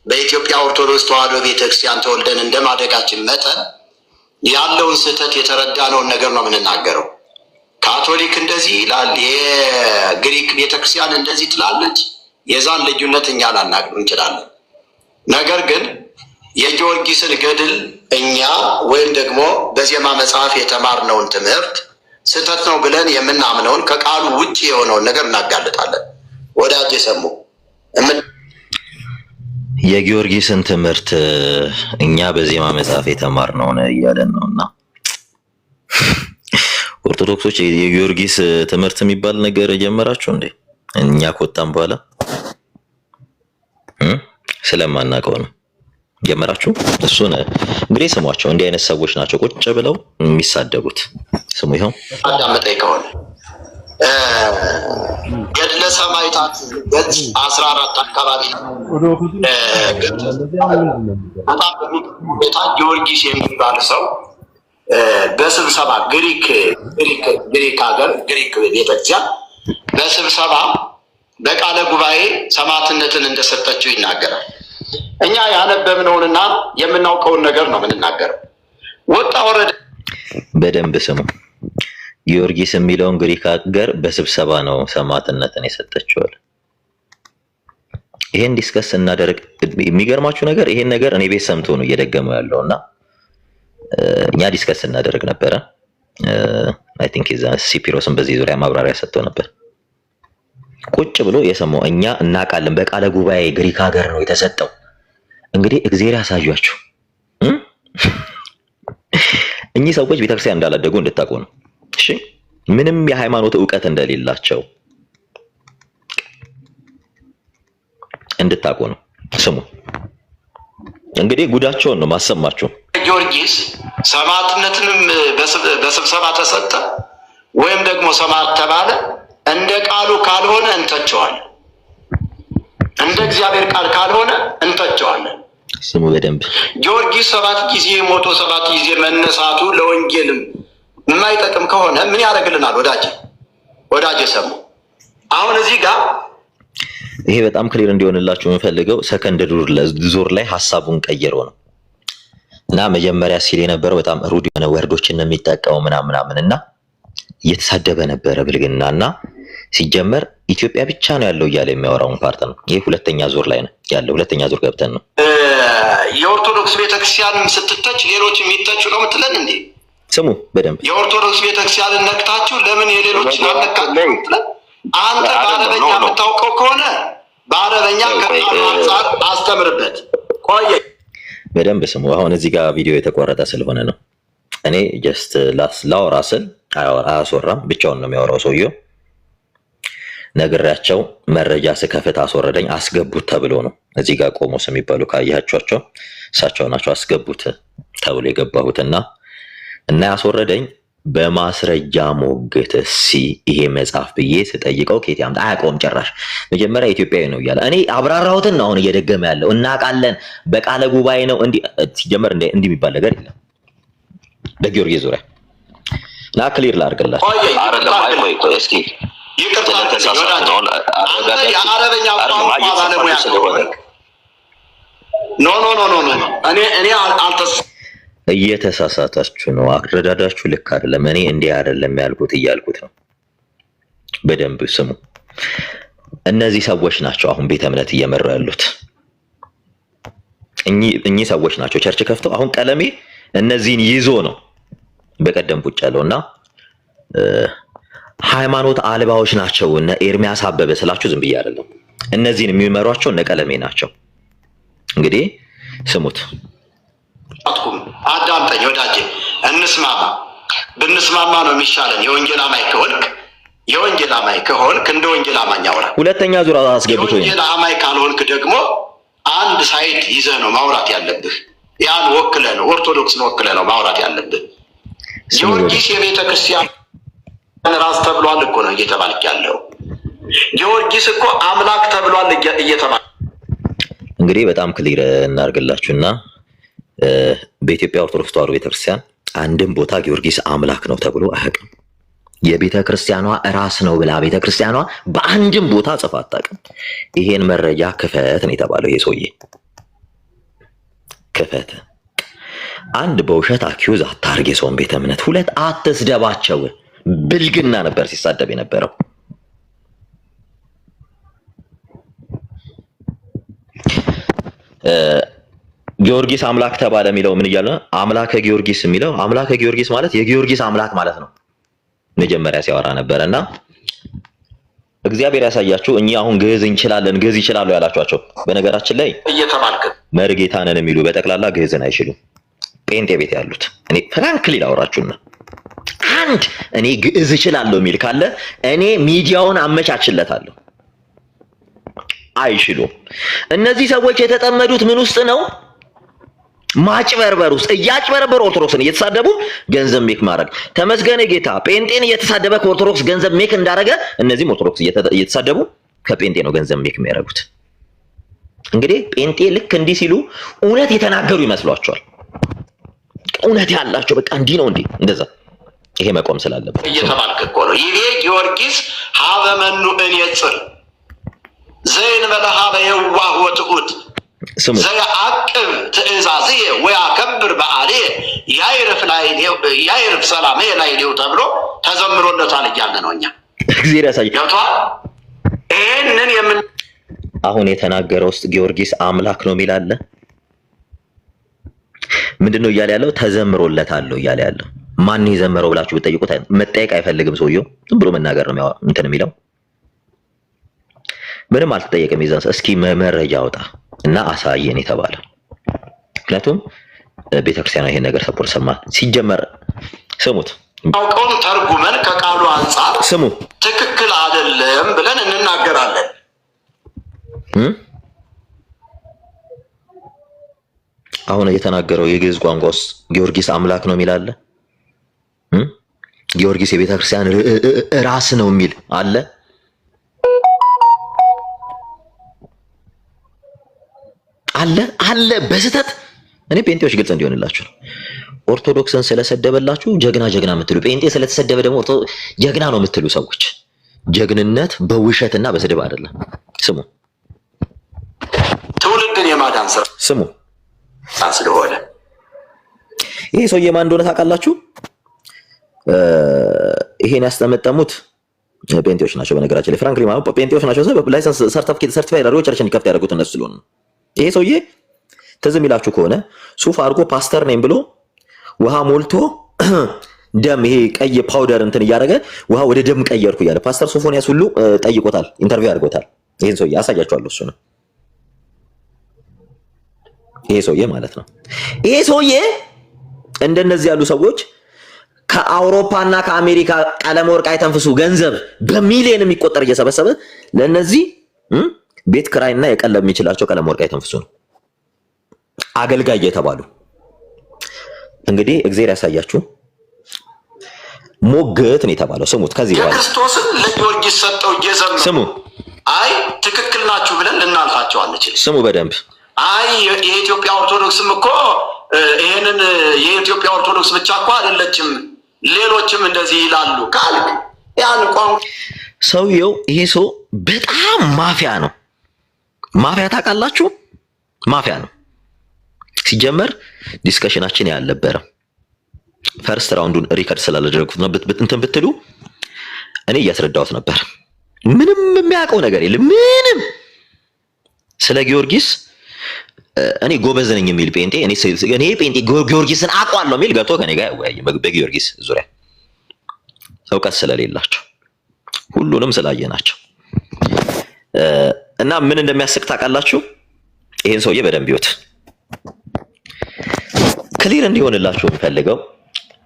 በኢትዮጵያ ኦርቶዶክስ ተዋሕዶ ቤተክርስቲያን ተወልደን እንደማደጋችን መጠን ያለውን ስህተት የተረዳነውን ነገር ነው የምንናገረው። ካቶሊክ እንደዚህ ይላል፣ የግሪክ ቤተክርስቲያን እንደዚህ ትላለች። የዛን ልዩነት እኛ ላናግር እንችላለን። ነገር ግን የጊዮርጊስን ገድል እኛ ወይም ደግሞ በዜማ መጽሐፍ የተማርነውን ትምህርት ስህተት ነው ብለን የምናምነውን ከቃሉ ውጭ የሆነውን ነገር እናጋልጣለን። ወዳጄ ሰሙ የጊዮርጊስን ትምህርት እኛ በዜማ መጽሐፍ የተማርነውን እያለን ነውና ኦርቶዶክሶች የጊዮርጊስ ትምህርት የሚባል ነገር ጀመራችሁ እንዴ? እኛ ከወጣን በኋላ ስለማናውቀው ነው ጀመራችሁ። እሱን እንግዲህ ስሟቸው። እንዲህ አይነት ሰዎች ናቸው ቁጭ ብለው የሚሳደቡት። ስሙ ይኸው አዳመጠኝ ከሆነ ገድለ ሰማዕታት ገጽ 14 አካባቢ በጣም ጊዮርጊስ የሚባል ሰው በስብሰባ ግሪክ ሀገር ግሪክ ቤተክርስቲያን በስብሰባ በቃለ ጉባኤ ሰማዕትነትን እንደሰጠችው ይናገራል። እኛ ያነበብነውንና የምናውቀውን ነገር ነው የምንናገረው። ወጣ ወረደ በደንብ ስሙ። ጊዮርጊስ የሚለውን ግሪክ ሀገር በስብሰባ ነው ሰማዕትነትን የሰጠችው። ይሄን ዲስከስ እናደርግ። የሚገርማችሁ ነገር ይሄን ነገር እኔ ቤት ሰምቶ ነው እየደገመው ያለውና እኛ ዲስከስ እናደርግ ነበረ። አይ ቲንክ ኢዛ ሲፒሮስን በዚህ ዙሪያ ማብራሪያ ሰጥቶ ነበር። ቁጭ ብሎ የሰማው እኛ እናውቃለን፣ በቃለ ጉባኤ ግሪክ ሀገር ነው የተሰጠው። እንግዲህ እግዚአብሔር ያሳያችሁ። እኚህ ሰዎች ቤተክርስቲያን እንዳላደጉ እንድታውቁ ነው። እሺ፣ ምንም የሃይማኖት ዕውቀት እንደሌላቸው እንድታውቁ ነው። ስሙ እንግዲህ ጉዳቸውን ነው ማሰማችሁ። ጊዮርጊስ ሰማዕትነትንም በስብሰባ ተሰጠ ወይም ደግሞ ሰማዕት ተባለ፣ እንደ ቃሉ ካልሆነ እንተቸዋለን፣ እንደ እግዚአብሔር ቃል ካልሆነ እንተቸዋለን። ስሙ በደንብ ጊዮርጊስ 7 ጊዜ ሞቶ 7 ጊዜ መነሳቱ ለወንጌልም የማይጠቅም ከሆነ ምን ያደርግልናል? ወዳጄ ሰሙ። አሁን እዚህ ጋር ይሄ በጣም ክሊር እንዲሆንላችሁ የምፈልገው ሰከንድ ዙር ላይ ሐሳቡን ቀይሮ ነው እና መጀመሪያ ሲል የነበረው በጣም ሩድ የሆነ ወርዶችን ነው የሚጠቀመው ምናምንና እየተሳደበ ነበረ ብልግናና ሲጀመር ኢትዮጵያ ብቻ ነው ያለው እያለ የሚያወራውን ፓርት ነው። ይሄ ሁለተኛ ዙር ላይ ነው ያለው። ሁለተኛ ዙር ገብተን ነው የኦርቶዶክስ ቤተክርስቲያንን ስትተች ሌሎች የሚተቹ ነው የምትለን እንዴ? ስሙ በደንብ የኦርቶዶክስ ቤተክርስቲያንን ነክታችሁ ለምን የሌሎችን አልነካችሁ? አንተ በአረበኛ የምታውቀው ከሆነ በአረበኛ ከቃሉ አንጻር አስተምርበት። ቆየ በደንብ ስሙ። አሁን እዚህ ጋር ቪዲዮ የተቆረጠ ስለሆነ ነው። እኔ ጀስት ላወራ ስል አያስወራም፣ ብቻውን ነው የሚያወራው ሰውየው። ነግሬያቸው መረጃ ስከፍት አስወረደኝ። አስገቡት ተብሎ ነው እዚህ ጋር ቆሞስ የሚባሉ ካያችኋቸው እሳቸው ናቸው አስገቡት ተብሎ የገባሁትና እና ያስወረደኝ በማስረጃ ሞገተ ይሄ መጽሐፍ ብዬ ስጠይቀው ከየት ያምጣ አያውቀውም ጭራሽ። መጀመሪያ ኢትዮጵያዊ ነው እያለ እኔ አብራራሁትን ነው አሁን እየደገመ ያለው። እናውቃለን በቃለ ጉባኤ ነው ሲጀመር እንዲህ የሚባል ነገር የለም በጊዮርጊስ ዙሪያ እና ክሊር ላድርግላችሁ። እስኪ የአረበኛ ቋንቋ ባለሙያ ስለሆነ ኖ ኖ ኖ ኖ ኖ እኔ እየተሳሳታችሁ ነው። አረዳዳችሁ ልክ አይደለም። እኔ እንዲህ አይደለም ያልኩት እያልኩት ነው። በደንብ ስሙ። እነዚህ ሰዎች ናቸው አሁን ቤተ እምነት እየመሩ ያሉት። እኚህ ሰዎች ናቸው ቸርች ከፍተው አሁን ቀለሜ እነዚህን ይዞ ነው በቀደም ቁጭ ያለውና ሃይማኖት አልባዎች ናቸው። እነ ኤርሚያስ አበበ ስላችሁ ዝም ብዬ አይደለም። እነዚህን የሚመሯቸው እነ ቀለሜ ናቸው። እንግዲህ ስሙት። አዳምጠኝ ወዳጄ፣ እንስማማ። ብንስማማ ነው የሚሻለን። የወንጌል አማኝ ከሆንክ እንደ ወንጌል አማኝ አውራ። ሁለተኛ ዙር አስገብቶኝ የወንጌል አማኝ ካልሆንክ ደግሞ አንድ ሳይድ ይዘህ ነው ማውራት ያለብህ። ያን ወክለህ ነው ኦርቶዶክስን ወክለህ ነው ማውራት ያለብህ። ጊዮርጊስ የቤተ ክርስቲያን ራስ ተብሏል እኮ ነው እየተባልክ ያለው። ጊዮርጊስ እኮ አምላክ ተብሏል እየተባለ እንግዲህ በጣም ክሊር እናርግላችሁና በኢትዮጵያ ኦርቶዶክስ ተዋሕዶ ቤተክርስቲያን አንድም ቦታ ጊዮርጊስ አምላክ ነው ተብሎ አያውቅም። የቤተ ክርስቲያኗ ራስ ነው ብላ ቤተ ክርስቲያኗ በአንድም ቦታ ጽፋ አታውቅም። ይሄን መረጃ ክፈት ነው የተባለው። ይሄ ሰውዬ ክፈት። አንድ በውሸት አኪዩዝ አታርግ የሰውን ቤተ እምነት። ሁለት አትስደባቸው። ብልግና ነበር ሲሳደብ የነበረው። ጊዮርጊስ አምላክ ተባለ የሚለው ምን እያለ ነው? አምላከ ጊዮርጊስ የሚለው አምላከ ጊዮርጊስ ማለት የጊዮርጊስ አምላክ ማለት ነው። መጀመሪያ ሲያወራ ነበርና እግዚአብሔር ያሳያችሁ። እኛ አሁን ግዕዝ እንችላለን ግዕዝ ይችላሉ ያላችኋቸው በነገራችን ላይ እየተባልክ መርጌታ ነን የሚሉ በጠቅላላ ግዕዝን አይችሉም። ጴንጤ ቤት ያሉት እኔ ፍራንክሊ ላወራችሁና አንድ እኔ ግዕዝ እችላለሁ የሚል ካለ እኔ ሚዲያውን አመቻችለታለሁ። አይችሉም። እነዚህ ሰዎች የተጠመዱት ምን ውስጥ ነው? ማጭበርበር ውስጥ። እያጭበረበሩ ኦርቶዶክስን እየተሳደቡ ገንዘብ ሜክ ማድረግ። ተመስገነ ጌታ ጴንጤን እየተሳደበ ከኦርቶዶክስ ገንዘብ ሜክ እንዳደረገ እነዚህም ኦርቶዶክስ እየተሳደቡ ከጴንጤ ነው ገንዘብ ሜክ የሚያደርጉት። እንግዲህ ጴንጤ ልክ እንዲህ ሲሉ እውነት የተናገሩ ይመስሏቸዋል። እውነት ያላቸው በቃ እንዲህ ነው እንዴ እንደዛ። ይሄ መቆም ስላለበት እየተባልክ እኮ ነው። ይሄ ጊዮርጊስ ሀበ መኑ እንየጽር ዘይንበለ ሀበ የዋህ ወትሑት ዘያዕቅብ ትእዛዝየ ወያከብር በዓልየ ያዕርፍ ሰላምየ ላዕሌሁ ተብሎ ተዘምሮለታል እያለ ነው። እኛ እግዚአብሔር ያሳይ ገብቶሃል? ይሄንን አሁን የተናገረው ውስጥ ጊዮርጊስ አምላክ ነው የሚል አለ። ምንድነው እያለ ያለው? ተዘምሮለታል እያለ ያለው። ማን ይዘምረው ብላችሁ ብትጠይቁት መጠየቅ አይፈልግም ሰውየው። ዝም ብሎ መናገር ነው እንትን የሚለው። ምንም አልተጠየቀም። ይዘን እስኪ መረጃ አውጣ እና አሳየን የተባለ። ምክንያቱም ቤተክርስቲያን ይሄን ነገር ሰፖርት ሰማት። ሲጀመር ስሙት፣ አውቀውን ተርጉመን ከቃሉ አንፃር ስሙ ትክክል አይደለም ብለን እንናገራለን። አሁን የተናገረው የግዕዝ ቋንቋስ ጊዮርጊስ አምላክ ነው የሚል አለ። ጊዮርጊስ የቤተክርስቲያን ራስ ነው የሚል አለ። አለ በስተት። እኔ ጴንጤዎች ግልጽ እንዲሆንላችሁ ነው። ኦርቶዶክስን ስለሰደበላችሁ ጀግና የምትሉ፣ ጴንጤ ስለተሰደበ ደግሞ ጀግና ነው የምትሉ ሰዎች ጀግንነት በውሸትና በስድብ አይደለም። ስሙ፣ ትውልድን የማዳን ስራ ስሙ ስለሆነ ይሄ ሰውዬ ማን እንደሆነ ታውቃላችሁ? ይሄን ያስጠመጠሙት ጴንጤዎች ናቸው። በነገራችን ላይ ፍራንክሊ ማለት ጴንጤዎች ናቸው። ላይሰንስ ሰርቲፋይድ አድርገው ቸርችን ይከፍት ያደረጉት እነሱ ስለሆነ ነው። ይሄ ሰውዬ ትዝ የሚላችሁ ከሆነ ሱፍ አድርጎ ፓስተር ነኝ ብሎ ውሃ ሞልቶ ደም ይሄ ቀይ ፓውደር እንትን እያደረገ ውሃ ወደ ደም ቀየርኩ እያለ ፓስተር ሶፎንያስ ሁሉ ጠይቆታል፣ ኢንተርቪው አድርጎታል። ይሄን ሰውዬ አሳያችኋለሁ። እሱ ነው ይሄ ሰውዬ ማለት ነው። ይሄ ሰውዬ እንደነዚህ ያሉ ሰዎች ከአውሮፓና ከአሜሪካ ቀለም ወርቅ አይተንፍሱ ገንዘብ በሚሊዮን የሚቆጠር እየሰበሰበ ለነዚህ ቤት ክራይና የቀለብ የሚችላቸው ቀለም ወርቅ አይተንፍሱ ነው አገልጋይ እየተባሉ። እንግዲህ እግዚአብሔር ያሳያችሁ። ሞገት ነው የተባለው። ስሙት። ከዚህ በኋላ ክርስቶስን ለጊዮርጊስ ሰጠው እየዘመሩ ስሙ። አይ ትክክል ናችሁ ብለን ልናልፋቸው አንችልም። ስሙ በደንብ። አይ የኢትዮጵያ ኦርቶዶክስም እኮ ይሄንን የኢትዮጵያ ኦርቶዶክስ ብቻ እኮ አይደለችም ሌሎችም እንደዚህ ይላሉ ካልክ ያን ቋንቋ ሰውየው ይሄ ሰው በጣም ማፊያ ነው። ማፊያ ታውቃላችሁ? ማፊያ ነው። ሲጀመር ዲስከሽናችን ያልነበረ ፈርስት ራውንዱን ሪከርድ ስላላደረኩት ነው። እንትን ብትሉ እኔ እያስረዳሁት ነበር። ምንም የሚያውቀው ነገር የለም። ምንም ስለ ጊዮርጊስ እኔ ጎበዝ ነኝ የሚል ጴንጤ እኔ ጴንጤ ጊዮርጊስን አውቀዋለሁ የሚል ገብቶ ከኔ ጋር ያወያይ በጊዮርጊስ ዙሪያ እውቀት ስለሌላቸው ሁሉንም ስላየናቸው እና ምን እንደሚያስቅ ታውቃላችሁ? ይሄን ሰውዬ በደንብ ይወት ክሊር እንዲሆንላችሁ እንፈልገው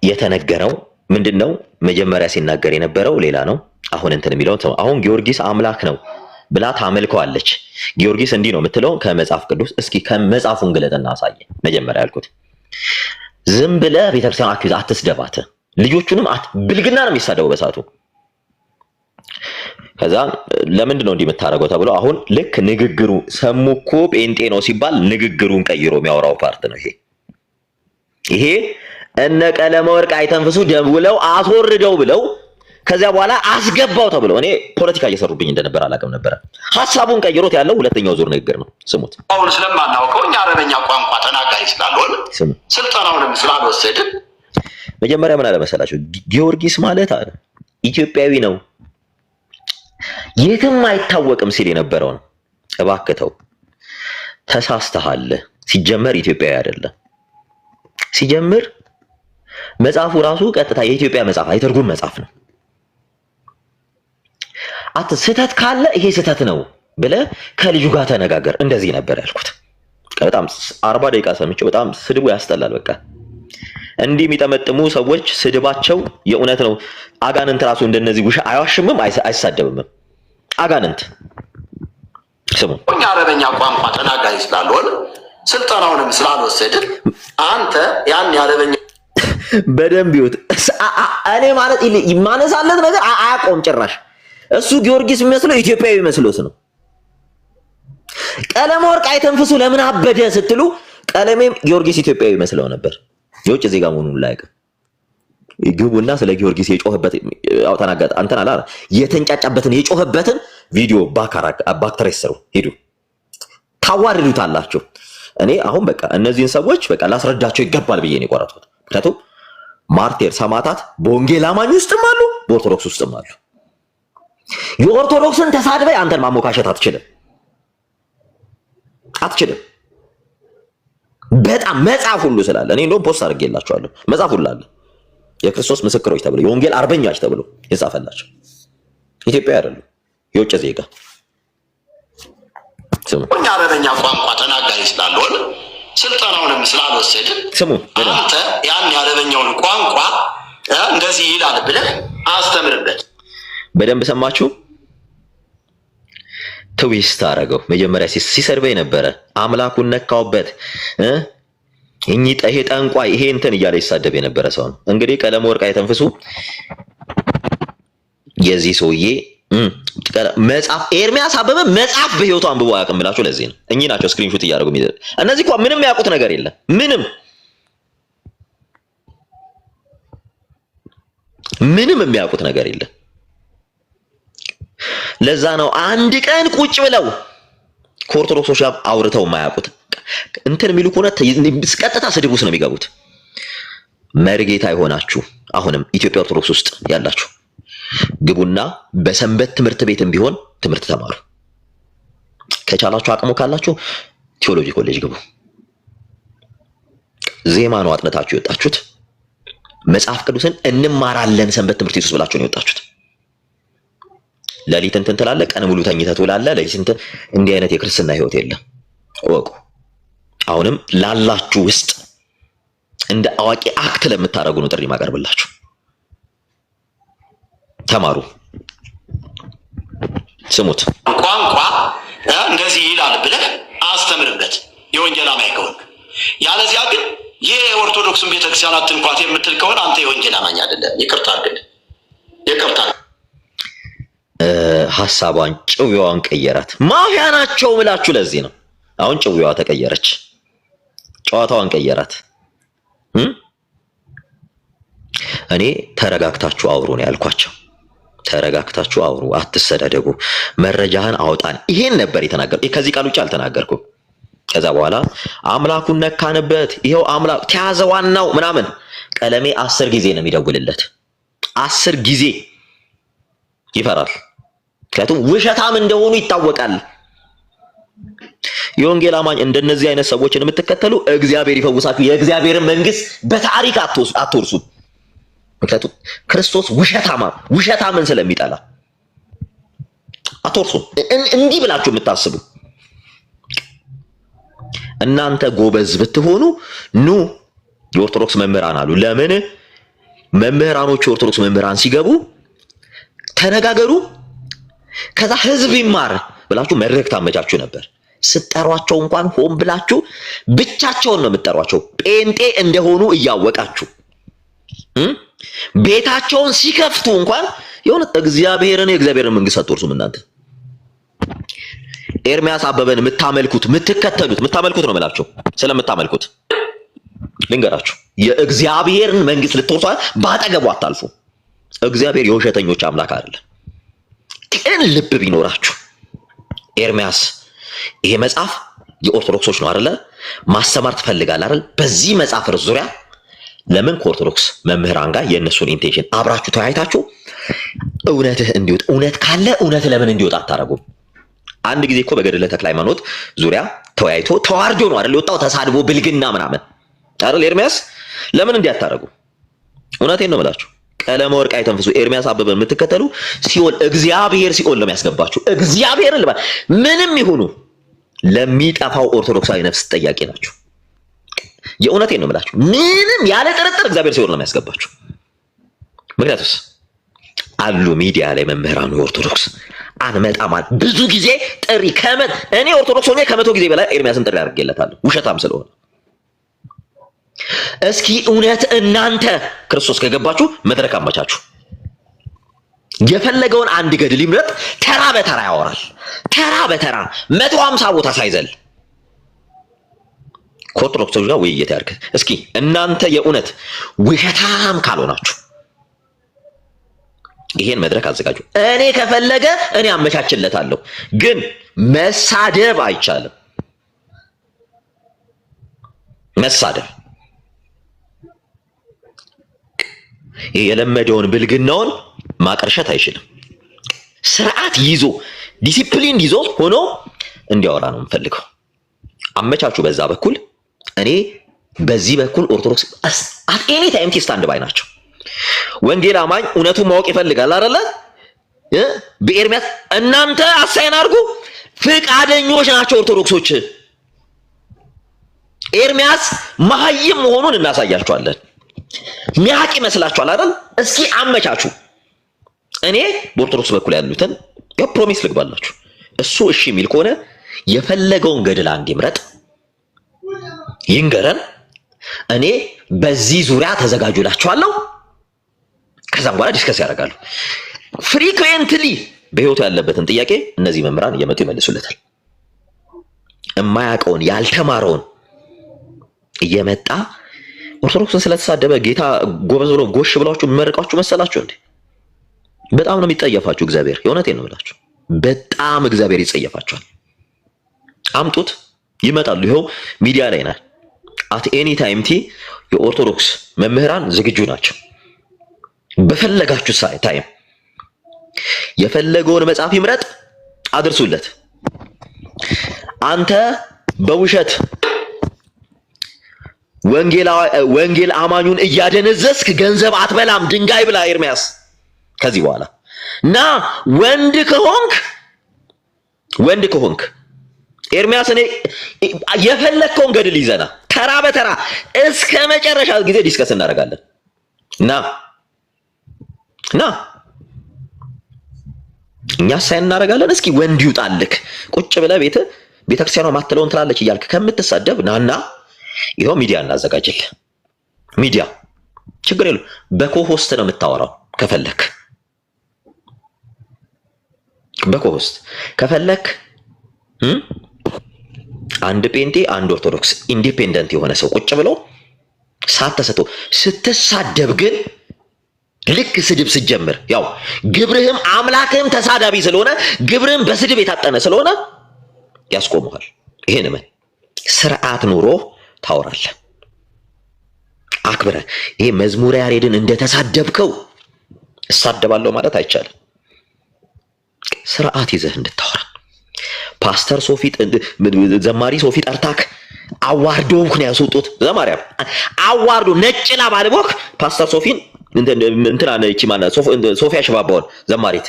የተነገረው ምንድነው? መጀመሪያ ሲናገር የነበረው ሌላ ነው። አሁን እንትን የሚለው አሁን ጊዮርጊስ አምላክ ነው ብላ ታመልከዋለች። ጊዮርጊስ እንዲህ ነው የምትለው ከመጽሐፍ ቅዱስ። እስኪ ከመጽሐፉን ግለጥና አሳየ። መጀመሪያ ያልኩት ዝም ብለህ ቤተክርስቲያን አክዩዝ አትስደባት። ልጆቹንም ብልግና ነው የሚሳደበው በሳቱ። ከዛ ለምንድን ነው እንዲህ የምታረገው ተብሎ አሁን ልክ ንግግሩ ሰሙ እኮ ጴንጤ ነው ሲባል ንግግሩን ቀይሮ የሚያወራው ፓርት ነው ይሄ እነ ቀለመ ወርቅ አይተንፍሱ ደውለው አስወርደው ብለው ከዚያ በኋላ አስገባው ተብሎ እኔ ፖለቲካ እየሰሩብኝ እንደነበር አላውቅም ነበር። ሐሳቡን ቀይሮት ያለው ሁለተኛው ዙር ንግግር ነው። ስሙት። አሁን ስለማናውቀው እኛ አረበኛ ቋንቋ ተናጋሪ ስላልሆነ ስልጠናውንም ስላልወሰድን መጀመሪያ ምን አለ መሰላችሁ? ጊዮርጊስ ማለት አለ ኢትዮጵያዊ ነው የትም አይታወቅም ሲል የነበረው ነው። እባክተው ተሳስተሃል። ሲጀመር ኢትዮጵያዊ አይደለም። ሲጀምር መጽሐፉ ራሱ ቀጥታ የኢትዮጵያ መጽሐፍ አይተርጉም መጽሐፍ ነው። ስህተት ካለ ይሄ ስህተት ነው ብለህ ከልጁ ጋር ተነጋገር። እንደዚህ ነበር ያልኩት። በጣም 40 ደቂቃ ሰምቼው በጣም ስድቡ ያስጠላል። በቃ እንዲህ የሚጠመጥሙ ሰዎች ስድባቸው የእውነት ነው። አጋንንት ራሱ እንደነዚህ ውሻ አይዋሽምም አይሳደብም። አጋንንት ስሙ። እኛ አረበኛ ቋንቋ ተናጋሪ ስላልሆነ ስልጠናውንም ስላልወሰድን አንተ ያን የአረበኛ በደንብ ይወጥ እኔ ማለት ማነሳለት ነገር አያቆም ጭራሽ። እሱ ጊዮርጊስ የሚመስለው ኢትዮጵያዊ መስሎት ነው። ቀለመ ወርቅ አይተንፍሱ ለምን አበደ ስትሉ ቀለሜም ጊዮርጊስ ኢትዮጵያዊ መስለው ነበር። የውጭ ዜጋ መሆኑን ላይቅ ግቡና ስለ ጊዮርጊስ የጮህበት ተናገረ። አንተን አላ የተንጫጫበትን የጮህበትን ቪዲዮ ባክትሬስ ሰሩ ሄዱ ታዋርዱታላችሁ። እኔ አሁን በቃ እነዚህን ሰዎች በቃ ላስረዳቸው ይገባል ብዬ ነው የቆረጥኩት። ምክንያቱም ማርቲር ሰማዕታት በወንጌል አማኝ ውስጥም አሉ፣ በኦርቶዶክስ ውስጥም አሉ። የኦርቶዶክስን ተሳድበህ አንተን ማሞካሸት አትችልም። በጣም መጽሐፍ ሁሉ ስላለ እኔ እንደውም ፖስት አድርጌላችኋለሁ። መጽሐፍ ሁሉ አለ። የክርስቶስ ምስክሮች ተብሎ የወንጌል አርበኞች ተብሎ የጻፈላቸው ኢትዮጵያ አይደሉም፣ የውጭ ዜጋ። ስሙ። እኛ አረበኛ ቋንቋ ተናጋሪ ስላልሆነ ስልጠናውንም ስላልወሰድን ስሙ። አንተ ያን የአረበኛውን ቋንቋ እንደዚህ ይላል ብለህ አስተምርበት። በደንብ ሰማችሁ? ትዊስት አረገው። መጀመሪያ ሲሰርበይ ነበረ። አምላኩን ነካውበት። ይሄ ጠንቋይ ይሄ እንትን እያለ ይሳደብ የነበረ ሰው ነው። እንግዲህ ቀለመ ወርቅ አይተንፍሱ የዚህ ሰውዬ መጽሐፍ ኤርሚያስ አበበ መጽሐፍ በህይወቱ አንብቦ አያውቅም ብላችሁ ለዚህ ነው። እኚህ ናቸው ስክሪንሾት እያደረጉ የሚደር። እነዚህ እኮ ምንም ያውቁት ነገር የለም። ምንም የሚያውቁት ነገር የለም። ለዛ ነው አንድ ቀን ቁጭ ብለው ከኦርቶዶክሶች ጋር አውርተው የማያውቁት እንትን የሚሉ ከሆነ ቀጥታ ስድብ ውስጥ ነው የሚገቡት። መርጌታ የሆናችሁ አሁንም ኢትዮጵያ ኦርቶዶክስ ውስጥ ያላችሁ ግቡና በሰንበት ትምህርት ቤትም ቢሆን ትምህርት ተማሩ። ከቻላችሁ አቅሙ ካላችሁ ቴዎሎጂ ኮሌጅ ግቡ። ዜማ ነው አጥነታችሁ የወጣችሁት። መጽሐፍ ቅዱስን እንማራለን ሰንበት ትምህርት ቤት ውስጥ ብላችሁ ነው የወጣችሁት። ለሊት እንትን ትላለህ፣ ቀን ሙሉ ተኝተህ ትውላለህ። ለሊት እንትን እንዲህ አይነት የክርስትና ህይወት የለም። እወቁ። አሁንም ላላችሁ ውስጥ እንደ አዋቂ አክት ለምታረጉ ነው ጥሪ ማቀርብላችሁ። ተማሩ፣ ስሙት። ቋንቋ እንደዚህ ይላል ብለህ አስተምርበት የወንጌል አማኝ ከሆንክ። ያለዚያ ግን የኦርቶዶክስን ቤተክርስቲያን አትንኳት የምትል ከሆነ አንተ የወንጌል አማኝ አይደለም። ይቅርታ አድርግልህ። ሐሳቧን ጭውዋን ቀየራት። ማፊያ ናቸው ብላችሁ ለዚህ ነው አሁን ጭውዋ ተቀየረች። ጨዋታዋን ቀየራት። እኔ ተረጋግታችሁ አውሩ ነው ያልኳቸው። ተረጋግታችሁ አውሩ፣ አትሰዳደቡ፣ መረጃህን አውጣን። ይሄን ነበር የተናገርኩት። ከዚህ ቃል ውጭ አልተናገርኩም። ከዛ በኋላ አምላኩን ነካንበት፣ ይሄው አምላክ ተያዘ ዋናው ምናምን። ቀለሜ 10 ጊዜ ነው የሚደውልለት፣ 10 ጊዜ ይፈራል። ምክንያቱም ውሸታም እንደሆኑ ይታወቃል። የወንጌል አማኝ እንደነዚህ አይነት ሰዎችን የምትከተሉ እግዚአብሔር ይፈውሳችሁ። የእግዚአብሔርን መንግስት በታሪክ አትወርሱም። ምክንያቱም ክርስቶስ ውሸታምን ስለሚጠላ አትወርሱም። እንዲህ ብላችሁ የምታስቡ እናንተ ጎበዝ ብትሆኑ ኑ የኦርቶዶክስ መምህራን አሉ። ለምን መምህራኖቹ የኦርቶዶክስ መምህራን ሲገቡ ተነጋገሩ፣ ከዛ ህዝብ ይማር ብላችሁ መድረክ ታመቻችሁ ነበር። ስትጠሯቸው እንኳን ሆን ብላችሁ ብቻቸውን ነው የምትጠሯቸው፣ ጴንጤ እንደሆኑ እያወቃችሁ። ቤታቸውን ሲከፍቱ እንኳን የሆነ የእግዚአብሔርን መንግስት አትወርሱም እናንተ። ኤርሚያስ አበበን የምታመልኩት ነው የምላችሁ። ስለምታመልኩት ልንገራችሁ፣ የእግዚአብሔርን መንግስት ልትወርሱ ባጠገቡ አታልፉ። እግዚአብሔር የውሸተኞች አምላክ አይደለም። ቅን ልብ ቢኖራችሁ ኤርሚያስ ይሄ መጽሐፍ የኦርቶዶክሶች ነው አይደለ? ማስተማር ትፈልጋለህ አይደል? በዚህ መጽሐፍ ዙሪያ ለምን ከኦርቶዶክስ መምህራን ጋር የእነሱን ኢንቴንሽን አብራችሁ ተወያይታችሁ እውነትህ እንዲወጣ፣ እውነት ካለ እውነት ለምን እንዲወጣ አታረጉም? አንድ ጊዜ እኮ በገድለ ተክለ ሃይማኖት ዙሪያ ተወያይቶ ተዋርዶ ነው አይደል የወጣው? ተሳድቦ ብልግና ምናምን አይደል? ኤርሚያስ ለምን እንዲህ አታረጉ? እውነቴን ነው የምላችሁ። ቀለመ ወርቅ አይተንፍሱ። ኤርሚያስ አበበ የምትከተሉ ሲኦል እግዚአብሔር ሲኦል ነው የሚያስገባችሁ። እግዚአብሔርን ምንም ይሁኑ ለሚጠፋው ኦርቶዶክሳዊ ነፍስ ተጠያቂ ናችሁ። የእውነቴን ነው የምላችሁ። ምንም ያለ ጥርጥር እግዚአብሔር ሲኦል ነው የሚያስገባችሁ። ምክንያቱስ አሉ ሚዲያ ላይ መምህራኑ የኦርቶዶክስ አንመጣም ብዙ ጊዜ ጥሪ እኔ ኦርቶዶክስ ሆኜ ከ100 ጊዜ በላይ ኤርሚያስን ጥሪ አድርጌለታለሁ ውሸታም ስለሆነ። እስኪ እውነት እናንተ ክርስቶስ ከገባችሁ መድረክ አመቻችሁ። የፈለገውን አንድ ገድል ይምረጥ፣ ተራ በተራ ያወራል። ተራ በተራ 150 ቦታ ሳይዘል ከኦርቶዶክሶች ጋር ውይይት ያድርግ። እስኪ እናንተ የእውነት ውሸታም ካልሆናችሁ ይሄን መድረክ አዘጋጁ። እኔ ከፈለገ እኔ አመቻችለታለሁ፣ ግን መሳደብ አይቻልም። መሳደብ የለመደውን ብልግናውን ማቀርሸት አይችልም። ስርዓት ይዞ ዲሲፕሊን ይዞ ሆኖ እንዲያወራ ነው የምፈልገው። አመቻቹ በዛ በኩል። እኔ በዚህ በኩል ኦርቶዶክስ አት ኤኒ ታይም ስታንድ ባይ ናቸው። ወንጌል አማኝ እውነቱን ማወቅ ይፈልጋል አይደለ? በኤርሚያስ እናንተ አሳይን አድርጉ። ፍቃደኞች ናቸው ኦርቶዶክሶች። ኤርሚያስ መሀይም መሆኑን እናሳያቸዋለን። ሚያቂ መስላችኋል አይደል? እስኪ አመቻቹ። እኔ በኦርቶዶክስ በኩል ያሉትን የፕሮሚስ ልግባላችሁ። እሱ እሺ የሚል ከሆነ የፈለገውን ገድል አንድ ይምረጥ ይንገረን። እኔ በዚህ ዙሪያ ተዘጋጁላችኋለሁ። ከዛም በኋላ ዲስከስ ያደርጋሉ። ፍሪኩዌንትሊ በህይወቱ ያለበትን ጥያቄ እነዚህ መምህራን እየመጡ ይመልሱለታል። የማያውቀውን ያልተማረውን እየመጣ ኦርቶዶክስን ስለተሳደበ ጌታ ጎበዝ ብሎ ጎሽ ብላችሁ የሚመርቃችሁ መሰላችሁ እንዴ? በጣም ነው የሚጸየፋችሁ እግዚአብሔር። የእውነቴን ነው የምላችሁ። በጣም እግዚአብሔር ይጸየፋችኋል። አምጡት፣ ይመጣሉ። ይኸው ሚዲያ ላይ ናል። አት ኤኒ ታይም የኦርቶዶክስ መምህራን ዝግጁ ናቸው። በፈለጋችሁ ታይም የፈለገውን መጽሐፍ ይምረጥ፣ አድርሱለት። አንተ በውሸት ወንጌል አማኙን እያደነዘስክ ገንዘብ አትበላም፣ ድንጋይ ብላ ኤርሚያስ። ከዚህ በኋላ እና ወንድ ከሆንክ ኤርሚያስ እኔ የፈለከውን ገድል ይዘና ተራ በተራ እስከ መጨረሻ ጊዜ ዲስከስ እናደርጋለን። እና እኛ ሳይን እናደርጋለን። እስኪ ወንድ ይውጣልክ። ቁጭ ብለህ ቤተክርስቲያኗ ማተለውን ትላለች እያልክ ከምትሳደብ ናና ይሄው ሚዲያ እናዘጋጅል። ሚዲያ ችግር የለው። በኮሆስት ነው የምታወራው። ከፈለክ አንድ ጴንጤ አንድ ኦርቶዶክስ ኢንዲፔንደንት የሆነ ሰው ቁጭ ብሎ ሳተሰቶ ስትሳደብ ግን ልክ ስድብ ሲጀምር ያው ግብርህም አምላክህም ተሳዳቢ ስለሆነ ግብርህም በስድብ የታጠነ ስለሆነ ያስቆመዋል። ይሄን ስርዓት ኑሮ ታወራለህ። አክብረ ይሄ መዝሙረ ያሬድን እንደተሳደብከው እሳደባለሁ ማለት አይቻልም። ስርዓት ይዘህ እንድታወራ ፓስተር ሶፊ ዘማሪ ሶፊ ጠርታክ አዋርዶክ ነው ያስወጡት። ዘማሪያም አዋርዶ ነጭ ላብ አልቦክ ፓስተር ሶፊን እንትና ነች ማለት ሶፊያ ሽባባውን ዘማሪት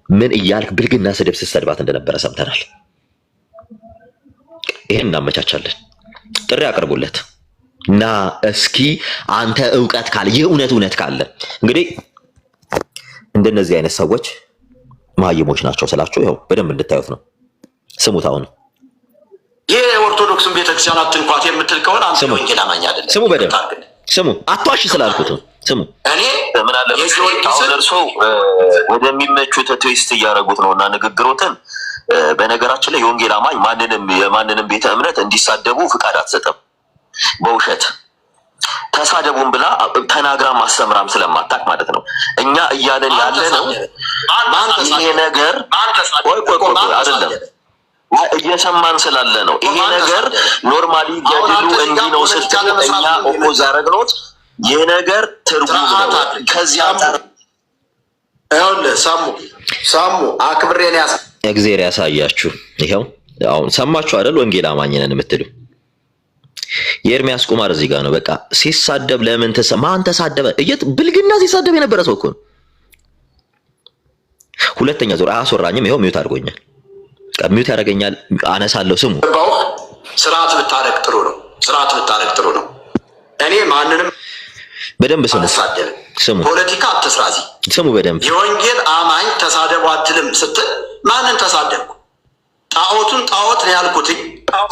ምን እያልክ ብልግና ስድብ ስትሰድባት እንደነበረ ሰምተናል። ይሄን እናመቻቻለን። ጥሪ አቅርቡለት እና እስኪ አንተ ዕውቀት ካለ የእውነት ካለ እንግዲህ እንደነዚህ አይነት ሰዎች ማይሞች ናቸው ስላችሁ ይኸው በደንብ እንድታዩት ነው። ስሙት። አሁን የኦርቶዶክስን ቤተክርስቲያን አትንኳት የምትል ከሆነ አንተ ወንጌል አማኝ አይደለም። ስሙ፣ በደንብ ስሙ። አትዋሽ ስላልኩት ስሙ። እኔ ምን አለ አሁን እርሶ ወደሚመቹት ትዊስት እያደረጉት ነውና ንግግሮትን። በነገራችን ላይ የወንጌል አማኝ የማንንም ቤተ እምነት እንዲሳደቡ ፍቃድ አትሰጥም። በውሸት ተሳደቡን ብላ ተናግራ ማስተምራም ስለማታቅ ማለት ነው። እኛ እያለን ያለ ነው ይሄ ነገር አይደለም እየሰማን ስላለ ነው። ይሄ ነገር ኖርማሊ ገድሉ እንዲህ ነው ስትል እኛ ኦፖዝ ያደረግነው ይሄ ነገር ትርጉም ነው። ከዚህ አንፃር ይኸውልህ ሳሙ አክብሬን እግዚአብሔር ያሳያችሁ። ይኸው አሁን ሰማችሁ አይደል? ወንጌል አማኝ ነን የምትሉ የኤርሚያስ ቁማር እዚህ ጋር ነው። በቃ ሲሳደብ ለምን ማን ተሳደበ? ብልግና ሲሳደብ የነበረ ሰው እኮ ነው። ሁለተኛ ዙር አያስወራኝም። ይኸው ሚውት አድርጎኛል። ሚውት ያደርገኛል። አነሳለሁ። ስሙ። ስርዓት ብታረግ ጥሩ ነው። እኔ ማንንም በደንብ ስሙ። ስሙ። ፖለቲካ አትስራዚ። ስሙ በደንብ። የወንጌል አማኝ ተሳደቡ አትልም ስትል ማንን ተሳደብኩ? ጣዖቱን ጣዖት ነው ያልኩት።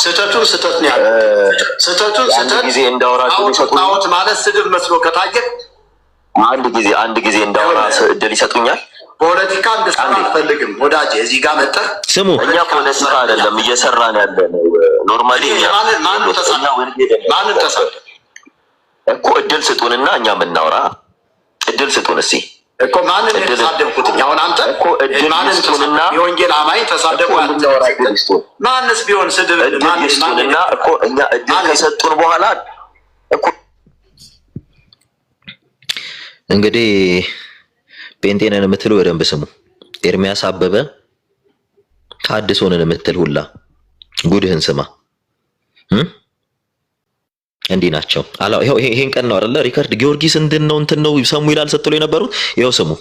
ስህተቱን ስህተት ነው ያልኩት። ስህተቱን ስህተት ጊዜ እንዳወራችሁ ጣዖት ማለት ስድብ መስሎ ከታየ አንድ ጊዜ እንዳወራ እድል ይሰጡኛል። ፖለቲካ እንድሰራ አልፈልግም ወዳጄ። እዚህ ጋር መጣህ። ስሙ። እኛ ፖለቲካ አይደለም እየሰራን ያለ ነው። ኖርማሊ ማንን ተሳደብ እኮ እድል ስጡንና እኛ የምናወራ እድል ስጡን እስኪ እኮ ማንን ተሳደብኩት? አሁን አንተ እኮ ማንን ስጡንና የወንጌል አማኝ ተሳደቡ አልተወራ ማንስ ቢሆን ስድብ ማንና እኮ እኛ እድል ከሰጡን በኋላ እኮ እንግዲህ ጴንጤነን የምትሉ በደንብ ስሙ። ኤርሚያስ አበበ ታድሶንን የምትል ሁላ ጉድህን ስማ። እንዲህ ናቸው። ይሄን ቀን ነው አይደለ? ሪከርድ ጊዮርጊስ እንትን ነው ሰሙ ይላል ስትሉ የነበሩት ይኸው ስሙ።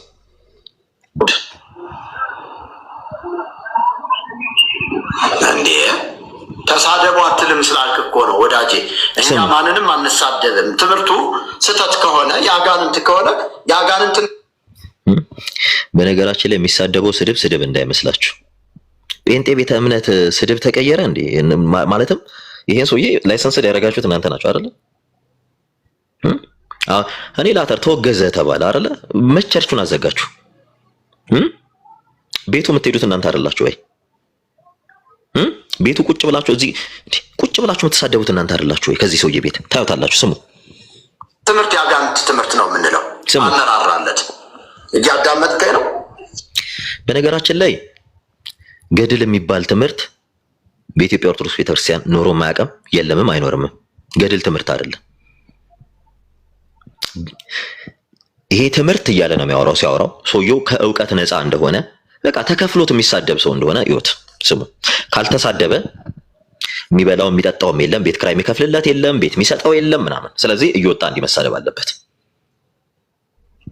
እንዴ ተሳደቡ አትልም ስላልክ እኮ ነው ወዳጄ። እኛ ማንንም አንሳደብም። ትምህርቱ ስህተት ከሆነ ያጋንንት ከሆነ ያጋንንት። በነገራችን ላይ የሚሳደበው ስድብ እንዳይመስላችሁ። ጴንጤ ቤተ እምነት ስድብ ተቀየረ እንዴ? ማለትም ይሄን ሰውዬ ላይሰንስ ያደረጋችሁት እናንተ ናችሁ አይደለ? እኔ ላተር ተወገዘ ተባለ አይደለ? መቸርቹን አዘጋችሁ። ቤቱ የምትሄዱት እናንተ አይደላችሁ ወይ? ቤቱ ቁጭ ብላችሁ የምትሳደቡት እናንተ አይደላችሁ ወይ? ከዚህ ሰውዬ ቤት ታዩታላችሁ። ስሙ። ትምህርት ያጋንንት ትምህርት ነው የምንለው። አነራራለት እያዳመጥከኝ ነው። በነገራችን ላይ ገድል የሚባል ትምህርት በኢትዮጵያ ኦርቶዶክስ ቤተክርስቲያን ኖሮ ማያውቅም፣ የለምም፣ አይኖርም። ገድል ትምህርት አይደለም። ይሄ ትምህርት እያለ ነው የሚያወራው። ሲያወራው ሰውየው ከእውቀት ነፃ እንደሆነ በቃ ተከፍሎት የሚሳደብ ሰው እንደሆነ ይወት ስሙ። ካልተሳደበ የሚበላው የሚጠጣውም የለም፣ ቤት ኪራይ የሚከፍልለት የለም፣ ቤት የሚሰጠው የለም ምናምን። ስለዚህ እየወጣ እንዲመሳደብ አለበት።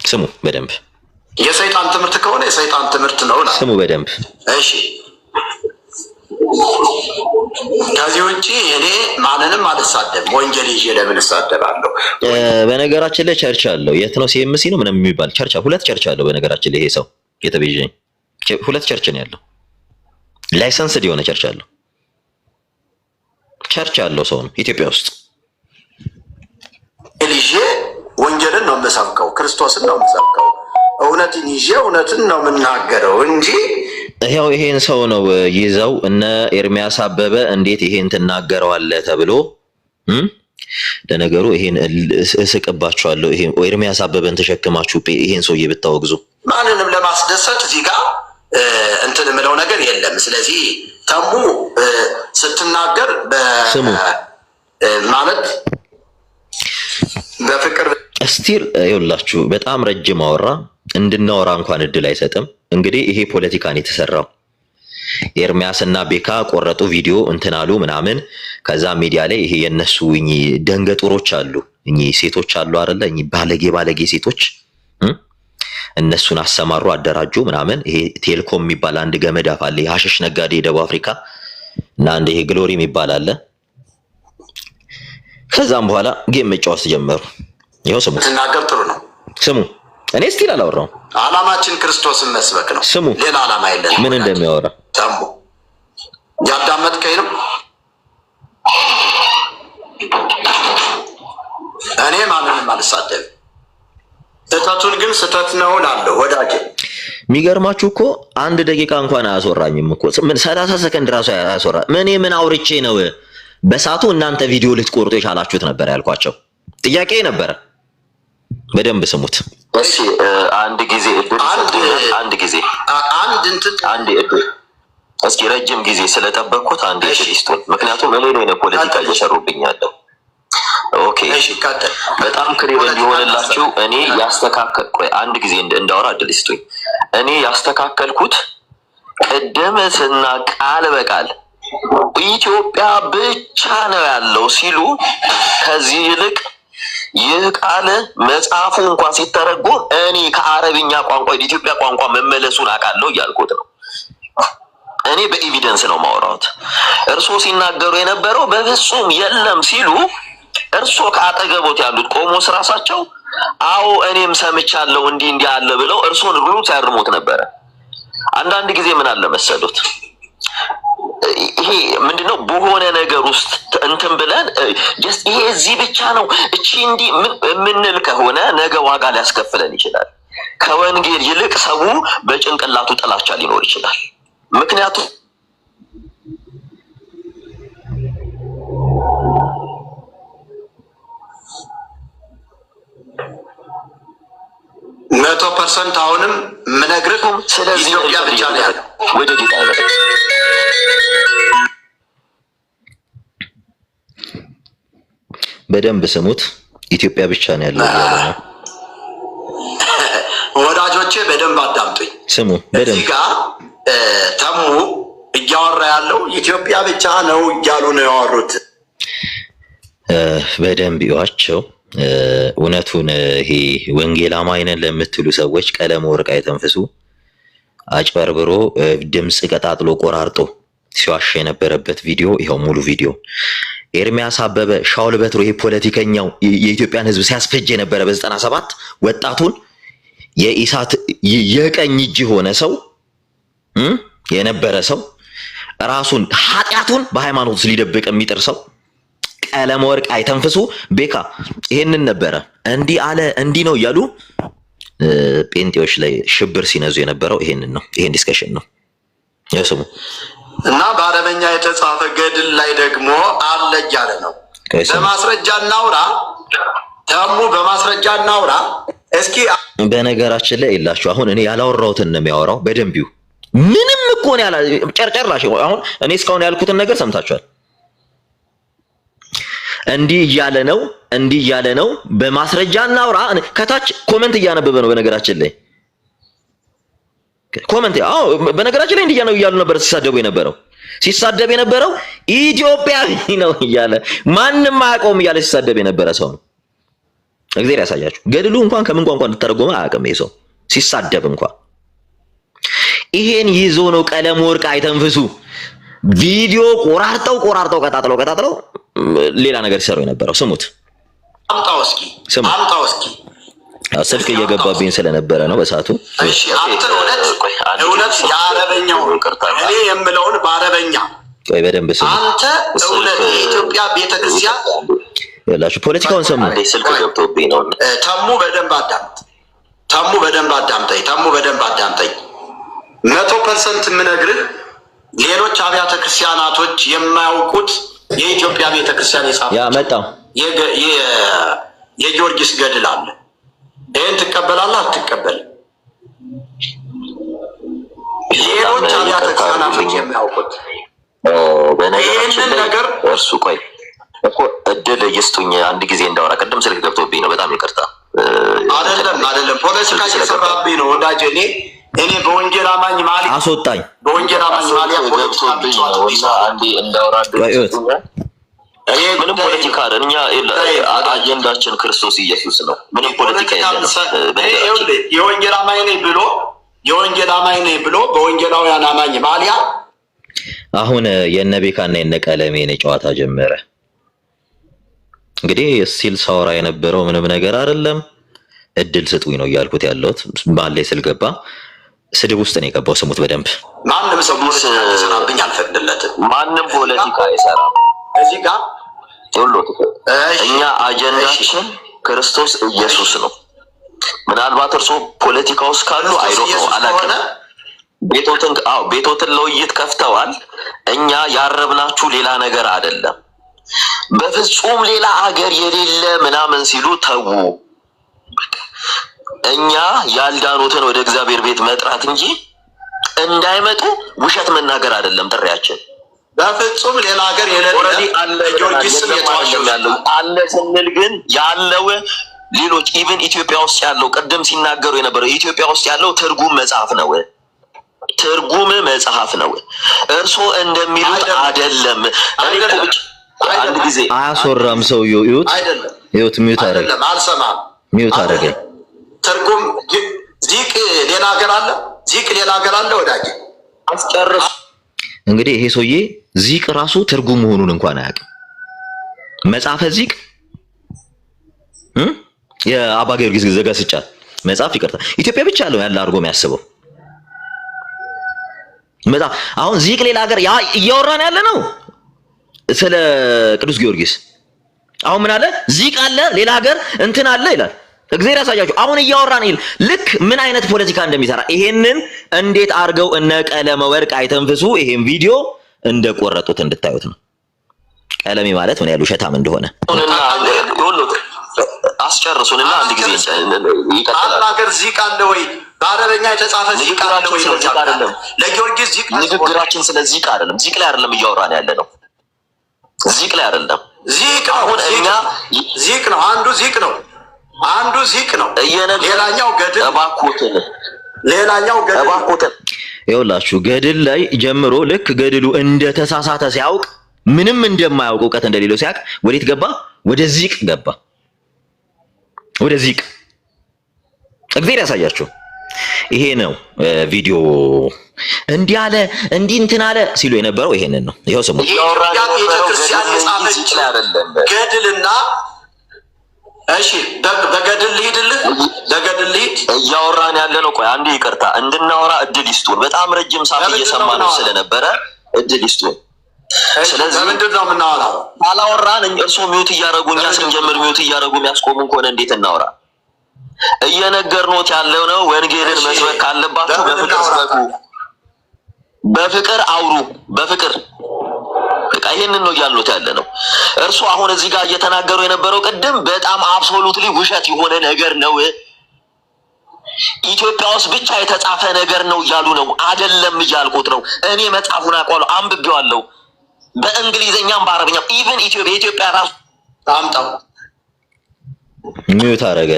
ስሙ በደንብ። የሰይጣን ትምህርት ከሆነ የሰይጣን ትምህርት ነው። ስሙ በደንብ እሺ። ከዚህ ውጪ እኔ ማንንም አልሳደብም። ወንጌል ይዤ ለምን እሳደባለሁ? በነገራችን ላይ ቸርች አለው። የት ነው? ሲኤምሲ ነው ምንም የሚባል ቸርች፣ ሁለት ቸርች አለው። በነገራችን ላይ ይሄ ሰው የተቤዠኝ ሁለት ቸርች ነው ያለው። ላይሰንስ የሆነ ቸርች አለው። ቸርች ያለው ሰው ነው ኢትዮጵያ ውስጥ። ይዤ ወንጌልን ነው የምሰብከው፣ ክርስቶስን ነው የምሰብከው። እውነትን ይዤ እውነትን ነው የምናገረው እንጂ ይሄው ይሄን ሰው ነው ይዘው እነ ኤርሚያስ አበበ እንዴት ይሄን ትናገረዋለህ ተብሎ ለነገሩ ይሄን እስቅባችኋለሁ። ይሄን ኤርሚያስ አበበን ተሸክማችሁ ይሄን ሰውዬ ብታወግዙ ማንንም ለማስደሰት እዚህ ጋር እንትን የምለው ነገር የለም። ስለዚህ ተሙ ስትናገር ማለት በፍቅር እስቲል ይኸውላችሁ በጣም ረጅም አወራ፣ እንድናወራ እንኳን እድል አይሰጥም። እንግዲህ ይሄ ፖለቲካን የተሰራው ኤርሚያስና ቤካ ቆረጡ ቪዲዮ እንትን አሉ ምናምን። ከዛ ሚዲያ ላይ ይሄ የነሱ ደንገጡሮች አሉ፣ ሴቶች አሉ አይደለ? ባለጌ ሴቶች እነሱን አሰማሩ፣ አደራጁ ምናምን። ይሄ ቴልኮም የሚባል አንድ ገመድ አፍ አለ፣ የሐሽሽ ነጋዴ ደቡብ አፍሪካ እና አንድ ይሄ ግሎሪ የሚባል አለ። ከዛም በኋላ ጌም መጫወት ጀመሩ። ይኸው ስሙ፣ ትናገር ጥሩ ነው። ስሙ፣ እኔ ስቲል አላወራሁም። ዓላማችን ክርስቶስን መስበክ ነው። ስሙ፣ ሌላ ዓላማ የለንም። ምን እንደሚያወራ ተሙ ያዳመጥከኝ ነው። እኔ ማንንም አልሳደብም። ስህተቱን ግን ስህተት ነው እላለሁ ወዳጄ። የሚገርማችሁ እኮ አንድ ደቂቃ እንኳን አያስወራኝም እኮ 30 ሰከንድ ራሱ አያስወራ። ምን አውርቼ ነው? በሳቱ እናንተ ቪዲዮ ልትቆርጡ የቻላችሁት ነበር ያልኳቸው ጥያቄ ነበረ። በደንብ ስሙት። እሺ አንድ ጊዜ እስኪ ረጅም ጊዜ ስለጠበቅኩት አንድ ሽሪስቱን ምክንያቱም እኔ ነው ፖለቲካ እየሰሩብኝ ያለው። ኦኬ በጣም ክሊር እንዲሆንላችሁ እኔ አንድ ጊዜ እንዳወራ እድል ስጡኝ። እኔ ያስተካከልኩት ቅድምትና ቃል በቃል ኢትዮጵያ ብቻ ነው ያለው ሲሉ ከዚህ ይልቅ ይህ ቃል መጽሐፉ እንኳን ሲተረጎም እኔ ከአረብኛ ቋንቋ ወደ ኢትዮጵያ ቋንቋ መመለሱን አውቃለሁ እያልኩት ነው። እኔ በኤቪደንስ ነው ማውራት። እርሶ ሲናገሩ የነበረው በፍጹም የለም ሲሉ እርሶ ከአጠገቦት ያሉት ቆሞስ ራሳቸው አዎ እኔም ሰምቻለሁ እንዲህ አለ ብለው እርሶን ሁሉ ሲያርሙት ነበረ። አንዳንድ ጊዜ ምን አለ መሰሉት ይሄ ምንድነው በሆነ ነገር ውስጥ እንትን ብለን ጀስት ይሄ እዚህ ብቻ ነው እቺ እንዲህ ምንል ከሆነ ነገ ዋጋ ሊያስከፍለን ይችላል። ከወንጌል ይልቅ ሰው በጭንቅላቱ ጥላቻ ሊኖር ይችላል። ምክንያቱም 100% አሁንም ምነግርህ ስለዚህ ኢትዮጵያ ብቻ ነው ያለው። ወደ ጌታ በደንብ ስሙት። ኢትዮጵያ ብቻ ነው ያለው ያለው። ወዳጆቼ በደንብ አዳምጡኝ። ስሙ በደንብ እዚህ ጋር ተሙ እያወራ ያለው ኢትዮጵያ ብቻ ነው እያሉ ነው ያወሩት። በደንብ ይዋቸው። እውነቱን ይሄ ወንጌል አማኝ ነን ለምትሉ ሰዎች ቀለም ወርቅ አይተንፍሱ። አጭበርብሮ ድምጽ ቀጣጥሎ ቆራርጦ ሲዋሽ የነበረበት ቪዲዮ ይሄው ሙሉ ቪዲዮ። ኤርሚያስ አበበ ሻውል በትሮ ይሄ ፖለቲከኛው የኢትዮጵያን ሕዝብ ሲያስፈጅ የነበረ በ97 ወጣቱን የኢሳት የቀኝ እጅ ሆነ ሰው የነበረ ሰው ራሱን ኃጢያቱን በሃይማኖት ውስጥ ሊደብቅ የሚጥር ሰው ቀለም ወርቅ አይተንፍሱ። ቤካ ይሄንን ነበረ እንዲህ አለ እንዲህ ነው እያሉ ጴንጤዎች ላይ ሽብር ሲነዙ የነበረው ይሄንን ነው። ይሄን ዲስከሽን ነው ያሰሙ እና በአረበኛ የተጻፈ ገድል ላይ ደግሞ አለ እያለ ነው። በማስረጃ እናውራ ተሙ፣ በማስረጃ እናውራ እስኪ። በነገራችን ላይ ይላችሁ አሁን እኔ ያላወራሁትን ነው የሚያወራው። በደንቢው ምንም እኮ ነው ያላ ጨርጨርላሽ። አሁን እኔ እስካሁን ያልኩትን ነገር ሰምታችኋል። እንዲህ እያለ ነው በማስረጃ እናውራ። ከታች ኮሜንት እያነበበ ነው። በነገራችን ላይ ኮሜንት በነገራችን ላይ እንዲህ እያሉ ነበር ሲሳደብ የነበረው ኢትዮጵያዊ ነው እያለ ማንም አያውቀውም እያለ ሲሳደብ የነበረ ሰው ነው። እግዚአብሔር ያሳያችሁ። ገድሉ እንኳን ከምን ቋንቋ እንድትተረጎመ አያውቅም ይሄ ሰው ሲሳደብ እንኳን። ይሄን ይዞ ነው ቀለም ወርቅ አይተንፍሱ ቪዲዮ ቆራርጠው ቀጣጥለው ሌላ ነገር ሲሰሩ የነበረው። ስሙት። አምጣው እስኪ ስልክ እየገባብኝ ስለነበረ ነው በሰዓቱ። እሺ አንተ እውነት የአረበኛው እኔ የምለውን በአረበኛ ቆይ በደንብ ስሙ። አንተ እውነት የኢትዮጵያ ቤተክርስቲያን ያላችሁ ፖለቲካውን ሰሙ። ስልክ ገብቶብኝ ነው። ተሙ በደንብ አዳምጠኝ። 100% የምነግርህ ሌሎች አብያተ ክርስቲያናቶች የማያውቁት የኢትዮጵያ ቤተክርስቲያን የጻፈው ያ መጣው የጊዮርጊስ ገድል አለ። ይሄን ትቀበላለህ አትቀበልም? ሌሎች አብያተ ክርስቲያናት የሚያውቁት በነገራችን ላይ እርሱ ቆይ እኮ እድል ይስጡኝ አንድ ጊዜ እንዳወራ ቅድም ስልክ ገብቶብኝ ነው በጣም ይቅርታ አይደለም ፖለቲካ እየሰራብኝ ነው ወዳጄ እኔ በወንጌል አማኝ ማለት አስወጣኝ በወንጌል አማኝ ማለት ገብቶብኝ ነው እና አንዴ እንዳወራ ምንም ፖለቲካ አይደል እኛ አጀንዳችን ክርስቶስ ኢየሱስ ነው ምንም ፖለቲካ የለም የወንጌል አማኝ ነኝ ብሎ በወንጌላውያን አማኝ ማሊያ አሁን የነቤካና የነቀለሜ ጨዋታ ጀመረ እንግዲህ ሲል ሳወራ የነበረው ምንም ነገር አይደለም እድል ስጡኝ ነው ያልኩት ያለሁት ባለ ስልገባ ስድብ ውስጥ ነው የገባው ስሙት በደንብ ማንንም ሰው ፖለቲካ ተሰራብኝ አልፈቅድለትም ማንንም ፖለቲካ አይሰራም እዚህ ጋር እኛ አጀንዳችን ክርስቶስ ኢየሱስ ነው ምናልባት እርሶ ፖለቲካ ውስጥ ካሉ አይሮቶ አላቀነ ቤቶትን ለውይይት ከፍተዋል እኛ ያረብናችሁ ሌላ ነገር አይደለም በፍጹም ሌላ ሀገር የሌለ ምናምን ሲሉ ተው እኛ ያልዳኑትን ወደ እግዚአብሔር ቤት መጥራት እንጂ እንዳይመጡ ውሸት መናገር አይደለም ጥሪያችን በፍጹም ሌላ ሀገር የሌለ ጊዮርጊስ ያለው አለ ስንል ግን ያለው ሌሎች ኢቭን ኢትዮጵያ ውስጥ ያለው ቀደም ሲናገሩ የነበረው ኢትዮጵያ ውስጥ ያለው ትርጉም መጽሐፍ ነው እርሶ እንደሚሉት አይደለም አንድ ጊዜ አያስወራም ሰውዬው ይሁት ሚውት አረገ አልሰማም ሚውት አረገ ትርጉም ዚቅ ሌላ ሀገር አለ ወዳጅ አስጨርሱ እንግዲህ ይሄ ሰውዬ ዚቅ ራሱ ትርጉም መሆኑን እንኳን አያውቅም መጽሐፈ ዚቅ የአባ ጊዮርጊስ ዘጋስጫ መጽሐፍ ይቀርታ ኢትዮጵያ ብቻ ነው ያለ አድርጎ የሚያስበው መጽሐፍ አሁን ዚቅ ሌላ ሀገር ያ እያወራን ያለ ነው ስለ ቅዱስ ጊዮርጊስ አሁን ምን አለ ዚቅ አለ ሌላ ሀገር እንትን አለ ይላል እግዚአብሔር ያሳያችሁ አሁን እያወራን ይል ልክ ምን አይነት ፖለቲካ እንደሚሰራ ይሄንን እንዴት አርገው እነ ቀለመ ወርቅ አይተንፍሱ ይሄን ቪዲዮ እንደቆረጡት እንድታዩት ነው ቀለሜ ማለት ምን ያሉ ሸታም እንደሆነ አስጨርሱንና አንድ ጊዜ ይቀጥላል ሀገር ዚቅ አለ ወይ በአረበኛ የተጻፈ ዚቅ አለ ወይ ለጊዮርጊስ ዚቅ ንግግራችን ስለ ዚቅ አይደለም ዚቅ ላይ አይደለም እያወራን ያለ ነው ዚቅ ላይ አይደለም ዚቅ አሁን እኛ ዚቅ ነው አንዱ ዚቅ ነው ሌላኛው ገድል ይኸውላችሁ ገድል ላይ ጀምሮ ልክ ገድሉ እንደተሳሳተ ሲያውቅ ምንም እንደማያውቅ ዕውቀት እንደሌለው ሲያውቅ ወዴት ገባ ወደ ዚቅ ገባ ወደ ዚቅ እግዚአብሔር ያሳያችሁ ይሄ ነው ቪዲዮ እንዲህ አለ እንዲህ እንትን አለ ሲሉ የነበረው ይሄንን ነው ይሄው ስሙ ቤተክርስቲያን የጻፈች ገድልና እሺ በገድል ልሂድልህ እያወራን ያለ ነው ቆይ አንዴ ይቅርታ እንድናወራ እድል ይስጡን በጣም ረጅም ሰዓት እየሰማነው ስለነበረ እድል ይስጡን ስለዚህ ምንድነው የምናወራው አላወራን እርሶ ሚውት እያደረጉኛ ስንጀምር ሚውት እያደረጉ የሚያስቆሙን ከሆነ እንዴት እናወራ እየነገርኖት ያለው ነው ወንጌልን መስበክ ካለባችሁ በፍቅር ስበኩ በፍቅር አውሩ በፍቅር በቃ ይሄንን ነው ያሉት ያለ ነው እርሱ አሁን እዚህ ጋር እየተናገሩ የነበረው ቀደም በጣም አብሶሉትሊ ውሸት የሆነ ነገር ነው ኢትዮጵያ ውስጥ ብቻ የተጻፈ ነገር ነው ያሉ ነው አይደለም እያልኩት ነው እኔ መጽሐፉን አውቀዋለሁ አንብቤዋለሁ በእንግሊዘኛም በአረብኛም ኢቭን ኢትዮጵያ ራሱ አምጣው ሚውት አረገ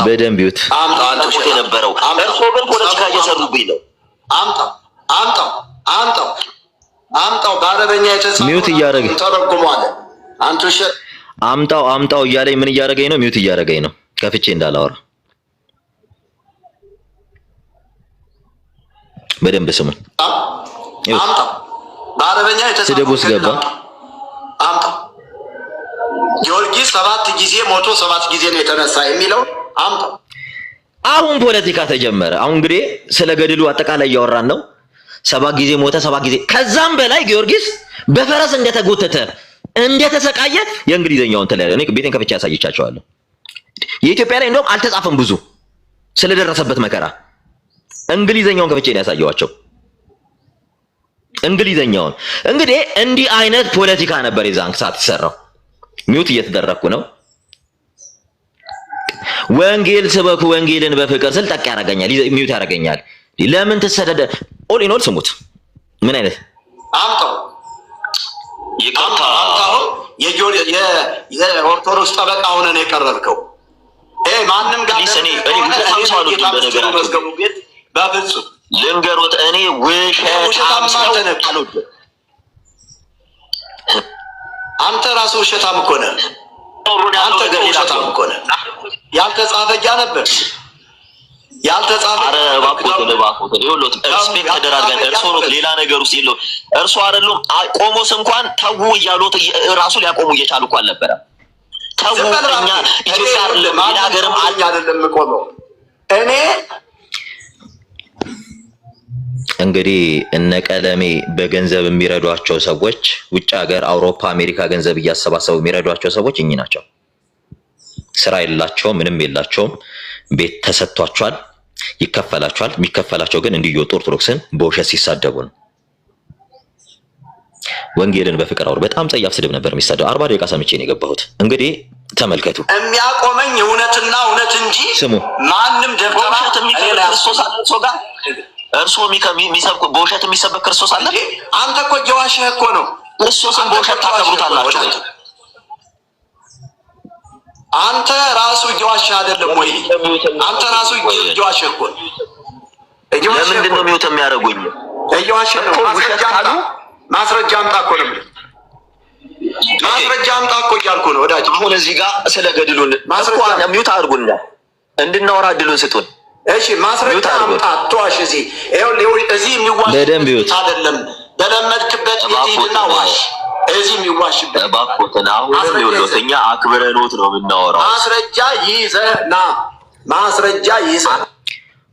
በደንብ ይውት አምጣው የነበረው እርሱ ግን ፖለቲካ እየሰሩብኝ ነው አምጣው በአረበኛ የተጻፈ ሚውት እያደረገ ተረጉሟል አንተ አምጣው እያለኝ ምን እያደረገኝ ነው ሚውት እያደረገኝ ነው ከፍቼ እንዳላወራ በደንብ ስሙ አምጣው በአረበኛ የተጻፈ ስደቡስ ገባ አምጣው ጊዮርጊስ 7 ጊዜ ሞቶ 7 ጊዜ ነው የተነሳ የሚለው አምጣው አሁን ፖለቲካ ተጀመረ አሁን እንግዲህ ስለ ገድሉ አጠቃላይ እያወራን ነው 7 ጊዜ ሞተ 7 ጊዜ ከዛም በላይ ጊዮርጊስ በፈረስ እንደተጎተተ እንደተሰቃየ የእንግሊዘኛውን ተለያለ እኔ ቤቴን ከፍቼ ያሳይቻቸዋለሁ የኢትዮጵያ ላይ እንደውም አልተጻፈም ብዙ ስለደረሰበት መከራ እንግሊዘኛውን ከፍቼ ነው ያሳየዋቸው እንግሊዘኛውን እንግዲህ እንዲህ አይነት ፖለቲካ ነበር የዛን ሰዓት ተሰራው ሚውት እየተደረኩ ነው ወንጌል ስበኩ ወንጌልን በፍቅር ስል ጠቅ ያረጋኛል ሚውት ያረጋኛል ለምን ተሰደደ ኦል ኢን ኦል ስሙት። ምን አይነት አምጣው ይቅርታ፣ የኦርቶዶክስ ጠበቃ ሆነን የቀረብከው ማንም ጋር መዝገቡ ቤት በፍጹም ልንገሮት፣ እኔ ውሸታም አንተ ራስህ ውሸታም እኮ ነህ። አንተ ግን ውሸታም እኮ ነህ። ያልተጻፈ ነበር ያልተጻፈ። ኧረ እባክዎት ይኸውልዎት፣ ኤክስፔክት ተደራርገን እርሶ ነው ሌላ ነገር ውስጥ የለውም። እርሶ አይደሉም ቆሞስ እንኳን ተው እያሉት ራሱ ሊያቆሙ እየቻሉ እኮ አልነበረም። ተው እኛ ኢትዮጵያ አይደለም ሌላ ሀገርም አይደለም ቆመው እኔ እንግዲህ እነ ቀለሜ በገንዘብ የሚረዷቸው ሰዎች ውጭ ሀገር አውሮፓ፣ አሜሪካ ገንዘብ እያሰባሰቡ የሚረዷቸው ሰዎች እኚህ ናቸው። ስራ የላቸውም፣ ምንም የላቸውም። ቤት ተሰጥቷቸዋል፣ ይከፈላቸዋል። የሚከፈላቸው ግን እንዲወጡ ኦርቶዶክስን በውሸት ሲሳደቡ ነው። ወንጌልን በፍቅር አውሩ። በጣም ጸያፍ ስድብ ነበር የሚሳደው። 40 ደቂቃ ሰምቼ ነው የገባሁት። እንግዲህ ተመልከቱ። የሚያቆመኝ እውነትና እውነት እንጂ ስሙ ማንም ደብተራ ክርስቶስ አለ እርሶ ጋር እርሶ የሚሰብኩ በውሸት የሚሰበክ ክርስቶስ አለ። አንተ እኮ እየዋሸህ እኮ ነው። ክርስቶስን በውሸት ታከብሩታላችሁ። አንተ ራሱ እየዋሸህ አይደለም ወይ? አንተ ራሱ እየዋሸህ እኮ ነው። ለምንድን ነው ሚውት የሚያደርጉኝ? እየዋሸህ ነው። ማስረጃ አምጣ እኮ ነው። ማስረጃ አምጣ እኮ እያልኩ ነው ወዳጅ። አሁን እዚህ ጋር ስለ ገድሉን ማስረጃ ሚውት አድርጉና እንድናወራ እድሉን ስጡን። እሺ ማስረጃ አምጣ። ተዋሽ እዚህ እዚህ የሚዋሽ አይደለም። በለመድክበት የትሄድና ዋሽ። እዚህ የሚዋሽበት እባክዎትን አሁንም ይኸውልዎት፣ እኛ አክብረንዎት ነው የምናወራው። ማስረጃ ይዘና ማስረጃ ይዘና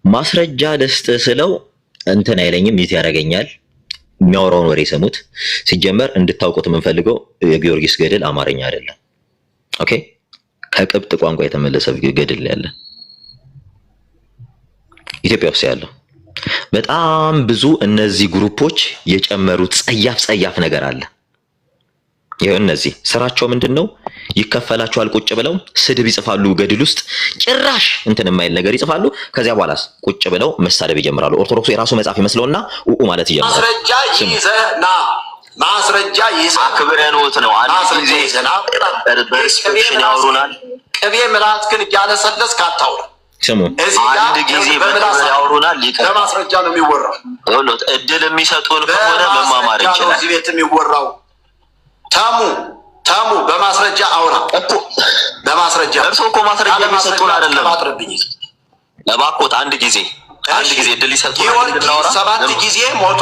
ማስረጃ ልስጥህ ስለው እንትን አይለኝም፣ ሚት ያደርገኛል። የሚያወራውን ወሬ ሰሙት። ሲጀመር እንድታውቁት የምንፈልገው የጊዮርጊስ ገድል አማርኛ አይደለም። ኦኬ፣ ከቅብጥ ቋንቋ የተመለሰ ገድል ያለ ኢትዮጵያ ውስጥ ያለው በጣም ብዙ እነዚህ ግሩፖች የጨመሩት ጸያፍ ነገር አለ። ይሄ እነዚህ ስራቸው ምንድነው? ይከፈላቸዋል። ቁጭ ብለው ስድብ ይጽፋሉ። ገድል ውስጥ ጭራሽ እንትን የማይል ነገር ይጽፋሉ። ከዚያ በኋላስ ቁጭ ብለው መሳደብ ይጀምራሉ። ኦርቶዶክሱ የራሱ መጽሐፍ ይመስለውና ማለት ይጀምራል። ማስረጃ ይዘና ማስረጃ ይዘና አክብረንዎት ነው። አንድ ጊዜ በሪስፔክሽን ያወሩናል። ቅቤ ምራት ግን እያለሰለስ ካታውራ ስሙ አንድ ጊዜ በመላስ ያወሩናል። ለማስረጃ ነው የሚወራው። ወሎት እድል የሚሰጡን ከሆነ መማማር ይችላል። እዚህ ቤት የሚወራው ታሙ በማስረጃ አውራ እኮ በማስረጃ እርሶ እኮ ማስረጃ የሚሰጡን አይደለም። እባክዎት አንድ ጊዜ እድል ይሰጡን። 7 ጊዜ ሞቶ